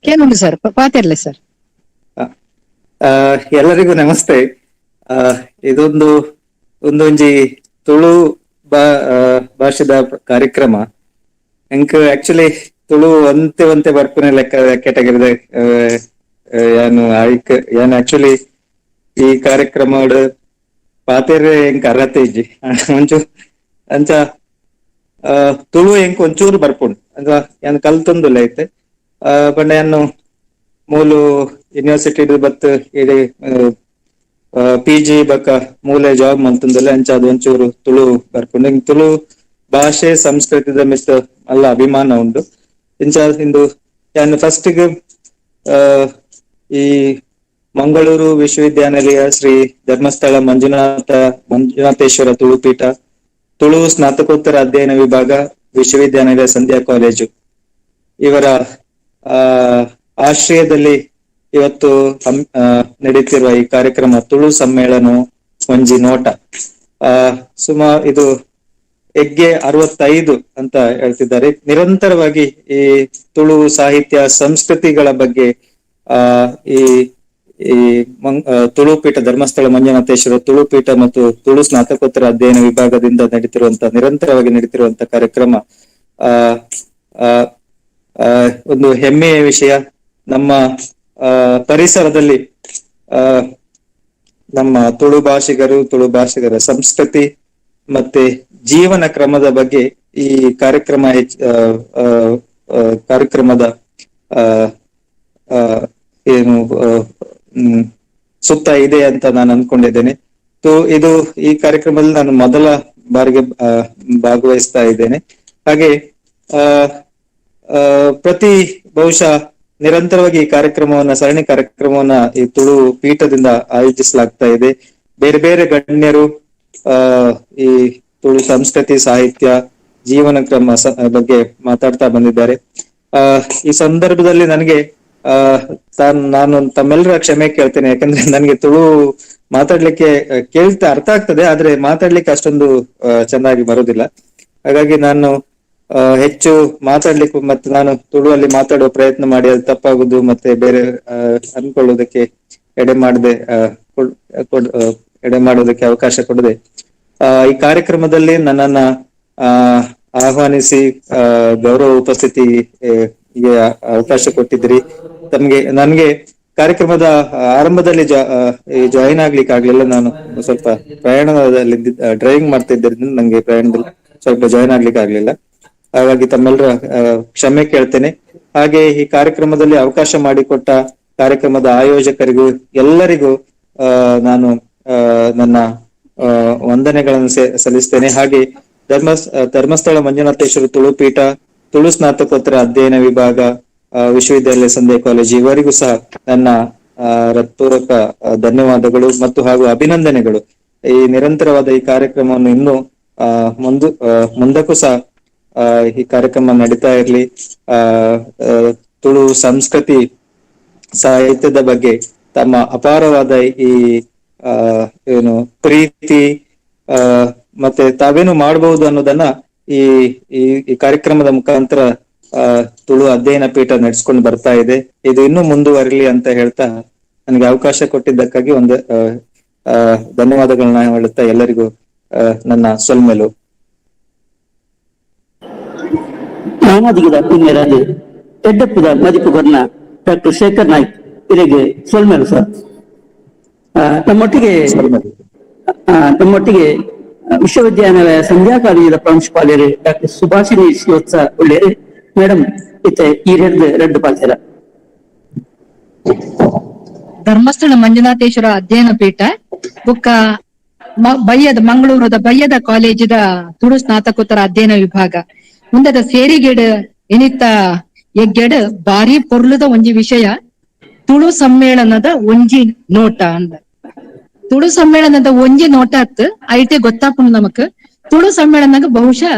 ಕೇನುಂಡು ಸರ್, ಪಾತಿರ್ಲೆ ಸರ್. ಎಲ್ಲರಿಗೂ ನಮಸ್ತೆ. ಒಂದೊಂಜಿ ತುಳು ಭಾಷೆದ ಕಾರ್ಯಕ್ರಮ ಎಂಕ್ ಆಕ್ಚುಲಿ ತುಳು ಒಂತೆ ಬರ್ಪುನ ಲೆಕ್ಕ ಕೆಟಗರಿದ ಯಾನ್ ಆಕ್ಚುಲಿ ಈ ಕಾರ್ಯಕ್ರಮ ಪಾತೆರೆ ಎಂಕ್ ಅರ್ಹತೆ ಇಜ್ಜಿ ಒಂಚೂರು ಅಂಚ ತುಳು ಎಂಕ್ ಒಂಚೂರು ಬರ್ಪುಂಡು ಅಂಚ ಯಾನ್ ಕಲ್ತೊಂದುಲ್ಲ ಐತೆ ಪಂಡ ಯಾನು ಮೂಲು ಯೂನಿವರ್ಸಿಟಿ ಬತ್ ಇಡೀ PG ಬಕ್ಕ ಮೂಲೆ ಜಾಬ್ ಮಂತಂದಲ್ಲ ಅಂಚ ಅದು ಒಂಚೂರು ತುಳು ಬರ್ಪುಂಡು. ತುಳು ಭಾಷೆ ಸಂಸ್ಕೃತಿದ ಮಿತ್ ಅಲ್ಲ ಅಭಿಮಾನ ಉಂಡು. ಇಂಚ ಇಂದು ಯಾನ್ ಫಸ್ಟ್ ಈ ಮಂಗಳೂರು ವಿಶ್ವವಿದ್ಯಾನಿಲಯ ಶ್ರೀ ಧರ್ಮಸ್ಥಳ ಮಂಜುನಾಥೇಶ್ವರ ತುಳುಪೀಠ ತುಳು ಸ್ನಾತಕೋತ್ತರ ಅಧ್ಯಯನ ವಿಭಾಗ ವಿಶ್ವವಿದ್ಯಾನಿಲಯ ಸಂಧ್ಯಾ ಕಾಲೇಜು ಇವರ ಆಶ್ರಯದಲ್ಲಿ ಇವತ್ತು ನಡೀತಿರುವ ಈ ಕಾರ್ಯಕ್ರಮ ತುಳು ಸಮ್ಮೇಳನ ಒಂಜಿ ನೋಟ ಇದು ಎಗ್ಗೆ 65 ಅಂತ ಹೇಳ್ತಿದ್ದಾರೆ. ನಿರಂತರವಾಗಿ ಈ ತುಳು ಸಾಹಿತ್ಯ ಸಂಸ್ಕೃತಿಗಳ ಬಗ್ಗೆ ಈ ತುಳುಪೀಠ ಧರ್ಮಸ್ಥಳ ಮಂಜುನಾಥೇಶ್ವರ ತುಳುಪೀಠ ಮತ್ತು ತುಳು ಸ್ನಾತಕೋತ್ತರ ಅಧ್ಯಯನ ವಿಭಾಗದಿಂದ ನಿರಂತರವಾಗಿ ನಡೀತಿರುವಂತ ಕಾರ್ಯಕ್ರಮ ಒಂದು ಹೆಮ್ಮೆಯ ವಿಷಯ. ನಮ್ಮ ಪರಿಸರದಲ್ಲಿ ನಮ್ಮ ತುಳು ಭಾಷಿಗರ ಸಂಸ್ಕೃತಿ ಮತ್ತೆ ಜೀವನ ಕ್ರಮದ ಬಗ್ಗೆ ಈ ಕಾರ್ಯಕ್ರಮದ ಏನು ಸುತ್ತ ಇದೆ ಅಂತ ನಾನು ಅನ್ಕೊಂಡಿದ್ದೇನೆ. ಇದು ಈ ಕಾರ್ಯಕ್ರಮದಲ್ಲಿ ನಾನು ಮೊದಲ ಬಾರಿಗೆ ಭಾಗವಹಿಸ್ತಾ ಇದ್ದೇನೆ. ಹಾಗೆ ಪ್ರತಿ ಬಹುಶಃ ನಿರಂತರವಾಗಿ ಈ ಸರಣಿ ಕಾರ್ಯಕ್ರಮವನ್ನ ಈ ತುಳು ಪೀಠದಿಂದ ಆಯೋಜಿಸಲಾಗ್ತಾ ಇದೆ. ಬೇರೆ ಬೇರೆ ಗಣ್ಯರು ಈ ತುಳು ಸಂಸ್ಕೃತಿ ಸಾಹಿತ್ಯ ಜೀವನ ಕ್ರಮ ಬಗ್ಗೆ ಮಾತಾಡ್ತಾ ಬಂದಿದ್ದಾರೆ. ಈ ಸಂದರ್ಭದಲ್ಲಿ ನನಗೆ ನಾನು ತಮ್ಮೆಲ್ಲರ ಕ್ಷಮೆ ಕೇಳ್ತೇನೆ. ಯಾಕಂದ್ರೆ ನನಗೆ ತುಳು ಮಾತಾಡ್ಲಿಕ್ಕೆ ಅರ್ಥ ಆಗ್ತದೆ, ಆದ್ರೆ ಮಾತಾಡ್ಲಿಕ್ಕೆ ಅಷ್ಟೊಂದು ಚೆನ್ನಾಗಿ ಬರುದಿಲ್ಲ. ಹಾಗಾಗಿ ನಾನು ಹೆಚ್ಚು ಮಾತಾಡ್ಲಿಕ್ಕೆ ಮತ್ತೆ ನಾನು ತುಳುವಲ್ಲಿ ಮಾತಾಡುವ ಪ್ರಯತ್ನ ಮಾಡಿ ಅದು ತಪ್ಪಾಗುದು ಮತ್ತೆ ಬೇರೆ ಅನ್ಕೊಳ್ಳೋದಕ್ಕೆ ಎಡೆ ಮಾಡೋದಕ್ಕೆ ಅವಕಾಶ ಕೊಡದೆ ಈ ಕಾರ್ಯಕ್ರಮದಲ್ಲಿ ನನ್ನನ್ನ ಆಹ್ವಾನಿಸಿ ಗೌರವ ಉಪಸ್ಥಿತಿಗೆ ಅವಕಾಶ ಕೊಟ್ಟಿದ್ರಿ. ನನ್ಗೆ ಕಾರ್ಯಕ್ರಮದ ಆರಂಭದಲ್ಲಿ ಜಾಯಿನ್ ಆಗ್ಲಿಕ್ಕೆ ಆಗ್ಲಿಲ್ಲ. ನಾನು ಸ್ವಲ್ಪ ಪ್ರಯಾಣದಲ್ಲಿ ಡ್ರೈವಿಂಗ್ ಮಾಡ್ತಾ ಇದ್ದರಿಂದ ನಂಗೆ ಪ್ರಯಾಣದಲ್ಲಿ ಸ್ವಲ್ಪ ಜಾಯಿನ್ ಆಗ್ಲಿಕ್ಕೆ ಆಗ್ಲಿಲ್ಲ. ಹಾಗಾಗಿ ತಮ್ಮೆಲ್ಲರ ಕ್ಷಮೆ ಕೇಳ್ತೇನೆ. ಹಾಗೆ ಈ ಕಾರ್ಯಕ್ರಮದಲ್ಲಿ ಅವಕಾಶ ಮಾಡಿಕೊಟ್ಟ ಕಾರ್ಯಕ್ರಮದ ಆಯೋಜಕರಿಗೂ ಎಲ್ಲರಿಗೂ ನಾನು ನನ್ನ ವಂದನೆಗಳನ್ನು ಸಲ್ಲಿಸ್ತೇನೆ. ಹಾಗೆ ಧರ್ಮಸ್ಥಳ ಮಂಜುನಾಥೇಶ್ವರ ತುಳುಪೀಠ, ತುಳು ಸ್ನಾತಕೋತ್ತರ ಅಧ್ಯಯನ ವಿಭಾಗ, ವಿಶ್ವವಿದ್ಯಾಲಯ ಸಂಧ್ಯಾ ಕಾಲೇಜು ಇವರಿಗೂ ಸಹ ನನ್ನ ಹೃತ್ಪೂರ್ವಕ ಧನ್ಯವಾದಗಳು ಮತ್ತು ಹಾಗೂ ಅಭಿನಂದನೆಗಳು. ಈ ನಿರಂತರವಾದ ಈ ಕಾರ್ಯಕ್ರಮವನ್ನು ಇನ್ನೂ ಮುಂದಕ್ಕೂ ಸಹ ಈ ಕಾರ್ಯಕ್ರಮ ನಡೀತಾ ಇರ್ಲಿ. ತುಳು ಸಂಸ್ಕೃತಿ ಸಾಹಿತ್ಯದ ಬಗ್ಗೆ ತಮ್ಮ ಅಪಾರವಾದ ಈ ಪ್ರೀತಿ ಮತ್ತೆ ತಾವೇನು ಮಾಡಬಹುದು ಅನ್ನೋದನ್ನ ಈ ಕಾರ್ಯಕ್ರಮದ ಮುಖಾಂತರ ತುಳು ಅಧ್ಯಯನ ಪೀಠ ನಡೆಸ್ಕೊಂಡು ಬರ್ತಾ ಇದೆ. ಇದು ಇನ್ನೂ ಮುಂದುವರಿಲಿ ಅಂತ ಹೇಳ್ತಾ ನನಗೆ ಅವಕಾಶ ಕೊಟ್ಟಿದ್ದಕ್ಕಾಗಿ ಒಂದು ಧನ್ಯವಾದಗಳನ್ನ ಹೇಳುತ್ತಾ ಎಲ್ಲರಿಗೂ ನನ್ನ ಸೊಲ್ಮೆಲು. ನಾನಾದಿಗದ ಪುಣ್ಯರಾಜು ಎಡ್ಡಪ್ಪದ ಮದಿಪುಗರ್ನ ಡಾಕ್ಟರ್ ಶೇಖರ್ ನಾಯ್ಕ್ ಇವರಿಗೆ ಸೊಲ್ಮೆಲು ಸರ್. ನಮ್ಮೊಟ್ಟಿಗೆ ವಿಶ್ವವಿದ್ಯಾನಿಲಯ ಸಂಧ್ಯಾ ಕಾಲೇಜದ ಪ್ರಾಂಶುಪಾಲರು ಡಾಕ್ಟರ್ ಸುಭಾಷಿಣಿ ಶ್ರೀವತ್ಸ ಒಳ್ಳೆಯರು ಮೇಡಮ್ ಇತ್ತೆ ಈ ಎರಡು ಪಾಲ್ತಾರ. ಧರ್ಮಸ್ಥಳ ಮಂಜುನಾಥೇಶ್ವರ ಅಧ್ಯಯನ ಪೀಠ ಬುಕ್ಕ ಮಂಗಳೂರದ ಬಯ್ಯದ ಕಾಲೇಜಿದ ತುಳು ಸ್ನಾತಕೋತ್ತರ ಅಧ್ಯಯನ ವಿಭಾಗ ಮುಂದದ ಸೇರಿಗೆಡ್ ಎನಿತ್ತ ಎಗ್ಗೆಡ್ ಬಾರಿ ಪೊರ್ಲುದ ಒಂಜಿ ವಿಷಯ ತುಳು ಸಮ್ಮೇಳನದ ಒಂಜಿ ನೋಟ ಅಂದ. ತುಳು ಸಮ್ಮೇಳನದ ಒಂಜಿ ನೋಟ ಅತ್ ಐಟೆ ಗೊತ್ತಾಪುಂಡು ನಮಕ್. ತುಳು ಸಮ್ಮೇಳನಗ ಬಹುಶಃ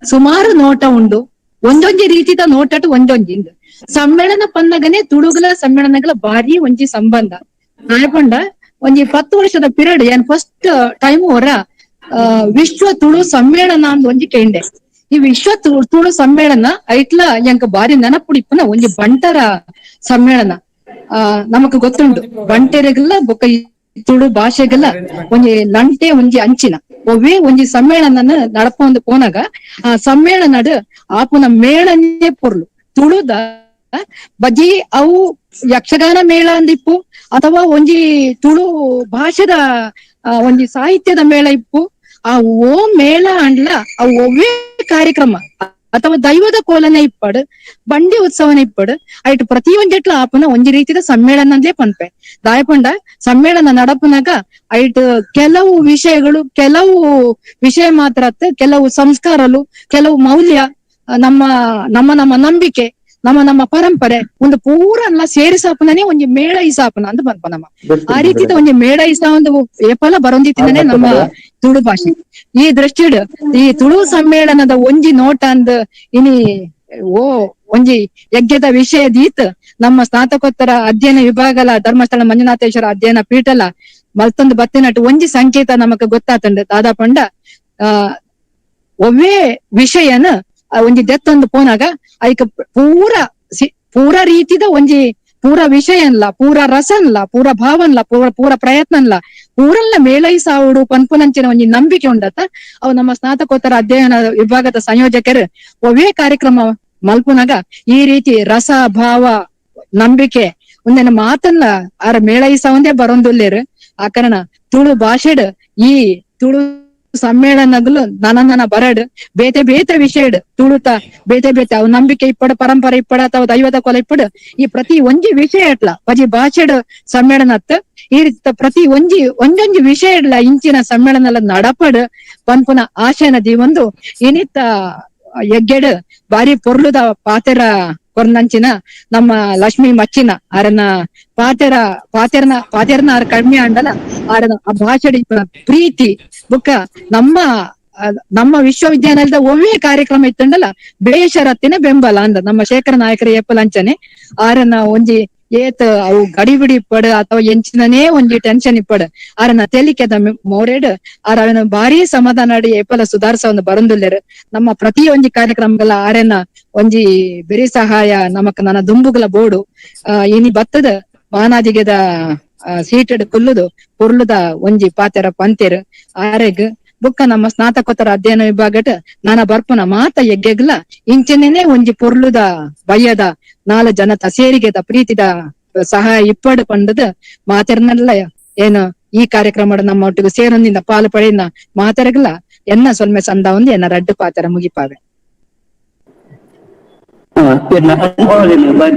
ಸುಮಾರು ನೋಟ ಉಂಡು, ಒಂದೊಂಜಿ ರೀತಿದ ನೋಟಟ್ ಒಂದೊಂಜಿ ಸಮ್ಮೇಳನ ಪನ್ನಗನೆ ತುಳುಗಲ ಸಮ್ಮೇಳನಗಳ ಬಾರಿ ಒಂಜಿ ಸಂಬಂಧ ಆಯ್ಕೊಂಡ ಒಂಜಿ 10 ವರ್ಷದ ಪಿರಿಯಡ್ ಏನ್ ಫಸ್ಟ್ ಟೈಮ್ ಹೊರ ವಿಶ್ವ ತುಳು ಸಮ್ಮೇಳನ ಅಂದ್ ಒಂಜಿ ಕೇಂಡೆ. ಈ ವಿಶ್ವ ತುಳು ಸಮ್ಮೇಳನ ಐಟ್ಲ ಎಂಕ ಬಾರಿ ನೆನಪುಡಿಪ್ಪನ ಒಂಜಿ ಬಂಟರ ಸಮ್ಮೇಳನ. ನಮಕ್ ಗೊತ್ತುಂಡು ಬಂಟೆರೆಗೆಲ್ಲ ಬೊಕ್ಕ ತುಳು ಭಾಷೆಗೆಲ್ಲ ಒಂಜಿ ನಂಟೆ ಒಂಜಿ ಅಂಚಿನ ಒವ್ವೇ ಒಂಜಿ ಸಮ್ಮೇಳನ ನಡಪೊಂದು ಪೋನಾಗ ಆ ಸಮ್ಮೇಳನಡ್ ಆಪುನ ಮೇಳನೆ ಪೊರ್ಲು ತುಳುದ ಬಜಿ ಅವು ಯಕ್ಷಗಾನ ಮೇಳ ಅಂದಿಪ್ಪು ಅಥವಾ ಒಂಜಿ ತುಳು ಭಾಷೆದ ಒಂಜಿ ಸಾಹಿತ್ಯದ ಮೇಳ ಇಪ್ಪು. ಆ ಓ ಮೇಳ ಅಂಡ್ಲ ಅವು ಒವ್ವೇ ಕಾರ್ಯಕ್ರಮ ಅಥವಾ ದೈವದ ಕೋಲನೆ ಇಪ್ಪಡ್ ಬಂಡಿ ಉತ್ಸವನ ಇಪ್ಪಡ್ ಐಟ್ ಪ್ರತಿಯೊಂದೆಟ್ಲ ಆಪುನ ಒಂಜಿ ರೀತಿದ ಸಮ್ಮೇಳನಂದೇ ಪನ್ಪೆ ದಾಯಪಂಡ ಸಮ್ಮೇಳನ ನಡಪುನಾಗ ಐಟ್ ಕೆಲವು ವಿಷಯ ಮಾತ್ರ ಕೆಲವು ಸಂಸ್ಕಾರಲು ಕೆಲವು ಮೌಲ್ಯ ನಮ್ಮ ನಂಬಿಕೆ ನಮ್ಮ ಪರಂಪರೆ ಒಂದು ಪೂರ ಎಲ್ಲ ಸೇರಿಸಾಪನೇ ಒಂಜಿ ಮೇಳ ಇಸಾಪನ ಅಂತ ಬಂದ್ಪ ನಮ್ಮ ಆ ರೀತಿದ ಒಂಜಿ ಮೇಳ ಇಸಾ ಒಂದು ಏಪಲ ಬರೊಂದಿತ್ತಿನೇ ನಮ್ಮ ತುಳು ಭಾಷೆ. ಈ ದೃಷ್ಟಿಡ್ ಈ ತುಳು ಸಮ್ಮೇಳನದ ಒಂಜಿ ನೋಟ ಅಂದ್ ಇನಿ ಒಂಜಿ ಯಜ್ಞದ ವಿಷಯ ದೀತ್ ನಮ್ಮ ಸ್ನಾತಕೋತ್ತರ ಅಧ್ಯಯನ ವಿಭಾಗಲ ಧರ್ಮಸ್ಥಳ ಮಂಜುನಾಥೇಶ್ವರ ಅಧ್ಯಯನ ಪೀಠಲ ಮಲ್ತೊಂದು ಬತ್ತಿನಟ್ಟು ಒಂಜಿ ಸಂಕೇತ ನಮಕ್ ಗೊತ್ತಾತಂಡ್ ದಾದಾಪಂಡ ಒವ್ವೇ ವಿಷಯನ ಒಂಜಿ ದೆತ್ತೊಂದು ಪೋನಾಗ ಐಕ ಪೂರ ರೀತಿದ ಒಂಜಿ ಪೂರ ವಿಷಯ ಅನ್ಲ ಪೂರ ರಸ ಅನ್ಲ ಪೂರ ಭಾವ ಅನ್ಲ ಪೂರ ಪ್ರಯತ್ನ ಅನ್ಲ ಪೂರಲ್ಲ ಮೇಳೈಸಾವುಡು ಪನ್ಪುನಂಚಿನ ಒಂಜಿ ನಂಬಿಕೆ ಉಂಡತ್ತ ಅವು ನಮ್ಮ ಸ್ನಾತಕೋತ್ತರ ಅಧ್ಯಯನ ವಿಭಾಗದ ಸಂಯೋಜಕರು ಒವ್ವೇ ಕಾರ್ಯಕ್ರಮ ಮಲ್ಪುನಾಗ ಈ ರೀತಿ ರಸ ಭಾವ ನಂಬಿಕೆ ಒಂದೇನ ಮಾತನ್ನ ಆರ ಮೇಳೈಸಾವಂದೇ ಬರೊಂದುಲ್ಲೇರು. ಆ ಕಾರಣ ತುಳು ಭಾಷೆಡ್ ಈ ತುಳು ಸಮ್ಮೇಳನಗಳು ನನ್ನ ಬರಡ್ ಬೇತೆ ವಿಷಯಡ್ ತುಳುತ ಬೇತೆ ಅವು ನಂಬಿಕೆ ಇಪ್ಪಡ ಪರಂಪರೆ ಇಪ್ಪಡ ಅಥವಾ ದೈವದ ಕೊಲ ಇಪ್ಪಡ ಈ ಪ್ರತಿ ಒಂಜಿ ವಿಷಯ ಇಟ್ಲ ಪಜಿ ಭಾಷೆಡ್ ಸಮ್ಮೇಳನತ್ ಈ ರೀತಿ ಪ್ರತಿ ಒಂದೊಂಜಿ ವಿಷಯ ಇಡ್ಲ ಇಂಚಿನ ಸಮ್ಮೇಳನ ನಡಪಡ್ ಪನ್ಪುನ ಆಶಯನ ಒಂದು ಏನಿತ್ತ ಎಗ್ಗೆಡ್ ಬಾರಿ ಪೊರ್ಲುದ ಪಾತೆರ ಕೊರ್ನಂಚಿನ ನಮ್ಮ ಲಕ್ಷ್ಮಿ ಮಚ್ಚಿನ ಆರನ ಪಾತೆರ್ನ ಆರ ಕಡಿಮೆ ಅಂಡಲ ಆರನ ಆ ಭಾಷೆಡಿ ಪ್ರೀತಿ ಬುಕ್ಕ ನಮ್ಮ ನಮ್ಮ ವಿಶ್ವವಿದ್ಯಾಲಯದ ಒಮ್ಮೆ ಕಾರ್ಯಕ್ರಮ ಇತ್ತಂಡಲ್ಲ ಬೇಷರತ್ತಿನ ಬೆಂಬಲ ಅಂದ ನಮ್ಮ ಶೇಖರ ನಾಯಕರ ಏಪಲಂಚನೆ ಆರನ್ನ ಒಂಜಿ ಏತ್ ಅವು ಗಡಿಬಿಡಿ ಇಪ್ಪಡ್ ಅಥವಾ ಎಂಚಿನನೇ ಒಂಜಿ ಟೆನ್ಷನ್ ಇಪ್ಪಡ್ ಆರನ್ನ ತೆಲಿಕೆದ ಮೋರೆಡ್ ಅವನ ಭಾರಿ ಸಮಾಧಾನ ಅಡಿ ಏಪಲ ಸುಧಾರ್ಸ ಒಂದು ಬರಂದುಲ್ಲೇರು ನಮ್ಮ ಪ್ರತಿ ಒಂಜಿ ಕಾರ್ಯಕ್ರಮಗಳ ಆರನ್ನ ಒಂಜಿ ಬೆರಿ ಸಹಾಯ ನಮಕ್ ನನ್ನ ದುಂಬುಗಳ ಬೋಡು ಇನಿ ಬತ್ತದ ಮಾನಾದಿಗೆದ ಸೀಟೆಡ್ ಕುಲ್ಲುದು ಪೊರ್ಲುದ ಒಂಜಿ ಪಾತೆರ ಪಂತೆರ್ ಆರೆಗ್ ಬುಕ್ಕ ನಮ್ಮ ಸ್ನಾತಕೋತ್ತರ ಅಧ್ಯಯನ ವಿಭಾಗಟ್ ನಾನ ಬರ್ಪುನ ಮಾತ ಎಗ್ಗೆಗ್ಲ ಇಂಚೆನೆ ಒಂಜಿ ಪೊರ್ಲುದ ಬಯ್ಯದ ನಾಲ್ ಜನತ ಸೇರಿಗೆದ ಪ್ರೀತಿದ ಸಹಾಯ ಇಪ್ಪಡ್ ಪಂಡದ ಮಾತೆರ್ನೆಲ್ಲ ಏನು ಈ ಕಾರ್ಯಕ್ರಮ ನಮ್ಮ ಒಟ್ಟಿಗೆ ಸೇರೊಂದಿಂದ ಪಾಲು ಪಡೆಯ ಮಾತೆರಗ್ಲ ಎನ್ನ ಸೊಲ್ಮೆ ಸಂದ ಒಂದು ಎನ್ನ ರಡ್ಡು ಪಾತೆರ ಮುಗಿಪಾವೆ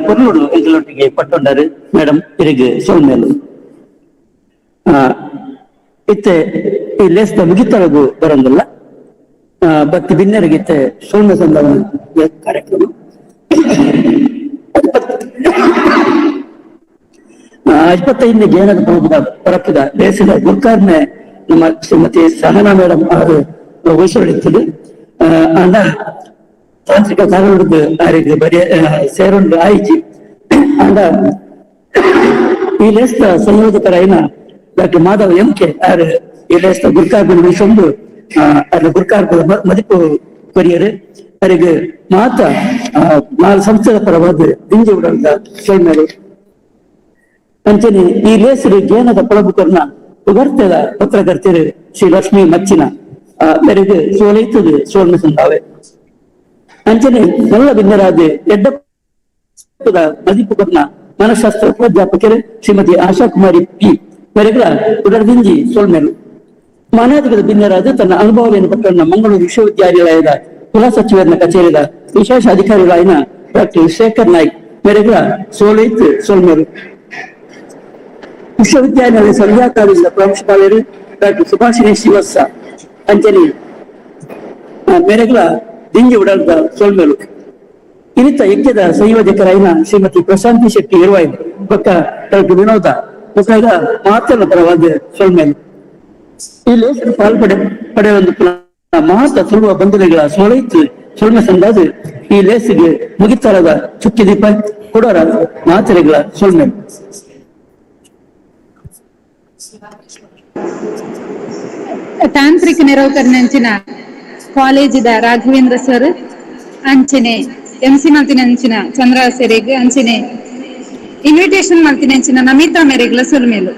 ಪೊರ್ಲುಡು ಇದರೊಟ್ಟಿಗೆ ಪಟ್ಟೊಂಡರು ಮೇಡಮ್ ಇರಿಗೆ ಸೋಲ್ಮೇಲು ಇತ್ತೆ ಈ ಲೇಸ್ದ ಮುಗಿತಳಗು ಬರಂದಿಲ್ಲ ಬತ್ತಿ ಭಿನ್ನರಿಗಿತ್ತೆ ಸೋಲ್ಮೆ ಸಂದವನ ಕಾರ್ಯಕ್ರಮ 25ನೇ ಜೇನದ ಪರಪ್ಪದ ಲೇಸಿದ ಗುರ್ಕಾರ್ನೆ ನಮ್ಮ ಶ್ರೀಮತಿ ಸಹನಾ ಮೇಡಮ್ ಅವರು ವಹಿಸೊಳಿರ್ತದೆ ಅಂಡ ತಾಂತ್ರಿಕ ಕಾರಣದ ಆರಿಗೆ ಬರೀ ಸೇರೊಂದು ಆಯ್ಜಿ ಅಂಡ ಈ ಲೇಸ್ದ ಸಂಯೋಜಕರೈನ ಡಾಕ್ಟರ್ ಮಾಧವ್ ಎಂಕೆ ಆರು ಈ ಲೇಸ್ದ ಗುರ್ಕಾರ್ಬನ್ ವಿಷೊಂದು ಅದು ಗುರ್ಕಾರ್ಬ ಮದಿಪು ಕೊರಿಯರು ಅವರಿಗೆ ಮಾತ ನಾಲ್ ಸಂಸ್ಥೆಗಳ ಪರವಾದ ದಿಂಜಿ ಉಡಂತ ಸೈನ್ಯರು ಅಂಚನೆ ಈ ಲೇಸರು ಜೇನದ ಪೊಳಬುಕರ್ನ ಉಗರ್ತೆದ ಪತ್ರಕರ್ತೆರು ಶ್ರೀ ಲಕ್ಷ್ಮೀ ಮಚ್ಚಿನ ಮೇರೆಗೆ ಸೋಲೈತದು ಸೋಲ್ಮ ಸಂದಾವೆ ಅಂಚನೆ ಮಲ್ಲ ಭಿನ್ನರಾದ ಎಡ್ಡ ಮದಿಪುಕರ್ನ ಮನಃಶಾಸ್ತ್ರ ಪ್ರಾಧ್ಯಾಪಕರು ಶ್ರೀಮತಿ ಆಶಾ ಕುಮಾರಿ ಪಿ ಮೇರೆಗಳ ಉಡರ್ದಿಂಜಿ ಸೋಲ್ಮೆರು ಮಾನಾದಿಗದ ಭಿನ್ನರಾದ ತನ್ನ ಅನುಭವವನ್ನು ಪಟ್ಟಣ ಮಂಗಳೂರು ವಿಶ್ವವಿದ್ಯಾನಿಲಯದ ಕುಲ ಸಚಿವರನ್ನ ಕಚೇರಿದ ವಿಶೇಷ ಅಧಿಕಾರಿಗಳಾಯಿನ ಡಾಕ್ಟರ್ ಶೇಖರ್ ನಾಯ್ಕ್ ಮೇರೆಗಳ ಸೋಲೈತ್ ಸೋಲ್ಮೆರು ವಿಶ್ವವಿದ್ಯಾನಿಲಯ ಸಂಧ್ಯಾ ಕಾಲೇಜಿನ ಪ್ರಾಂಶುಪಾಲರು ಡಾಕ್ಟರ್ ಸುಭಾಷಿಣಿ ಶ್ರೀವತ್ಸ ಅಂಚನೆ ಮೇರೆಗಳ ದಿಂಜಿ ಉಡಲ್ದ ಸೋಲ್ಮೆರು ಇನಿತ ಯಜ್ಞದ ಸಂಯೋಜಕರಾಯಿನ ಶ್ರೀಮತಿ ಪ್ರಶಾಂತಿ ಶೆಟ್ಟಿ ಇರುವಾಯಿ ಪಕ್ಕ ಡಾಕ್ಟರ್ ವಿನೋದ ಪಕ್ಕದ ಮಾತನ ಪರವಾದ ಸೋಲ್ಮೆರು ಈ ಲೇಖನ ಪಡೆಯುವ ಮಹತ್ವ ಸುಳುವ ಬಂಧುಗಳ ಸೋಲೈತು ಸೊಲ್ಮೆ ಸಂದಾದು ಈ ಲೇಸಿಗೆ ಮುಗಿತರದ ಚುಕ್ಕಿ ದೀಪ ಕೊಡೋರ ಮಾತರೆಗಳ ಸೊಲ್ಮೆ ತಾಂತ್ರಿಕ ನೆರವುಕರ್ನಂಚಿನ ಕಾಲೇಜಿದ ರಾಘವೇಂದ್ರ ಸರ್ ಅಂಚನೆ ಎಂಸಿ ಮಲ್ತಿನಂಚಿನ ಚಂದ್ರ ಸೆರೆಗ್ ಅಂಚನೆ ಇನ್ವಿಟೇಷನ್ ಮಲ್ತಿನಂಚಿನ ನಮಿತಾ ಮೇರೆಗ್ಲ ಸೊಲ್ಮೇಲು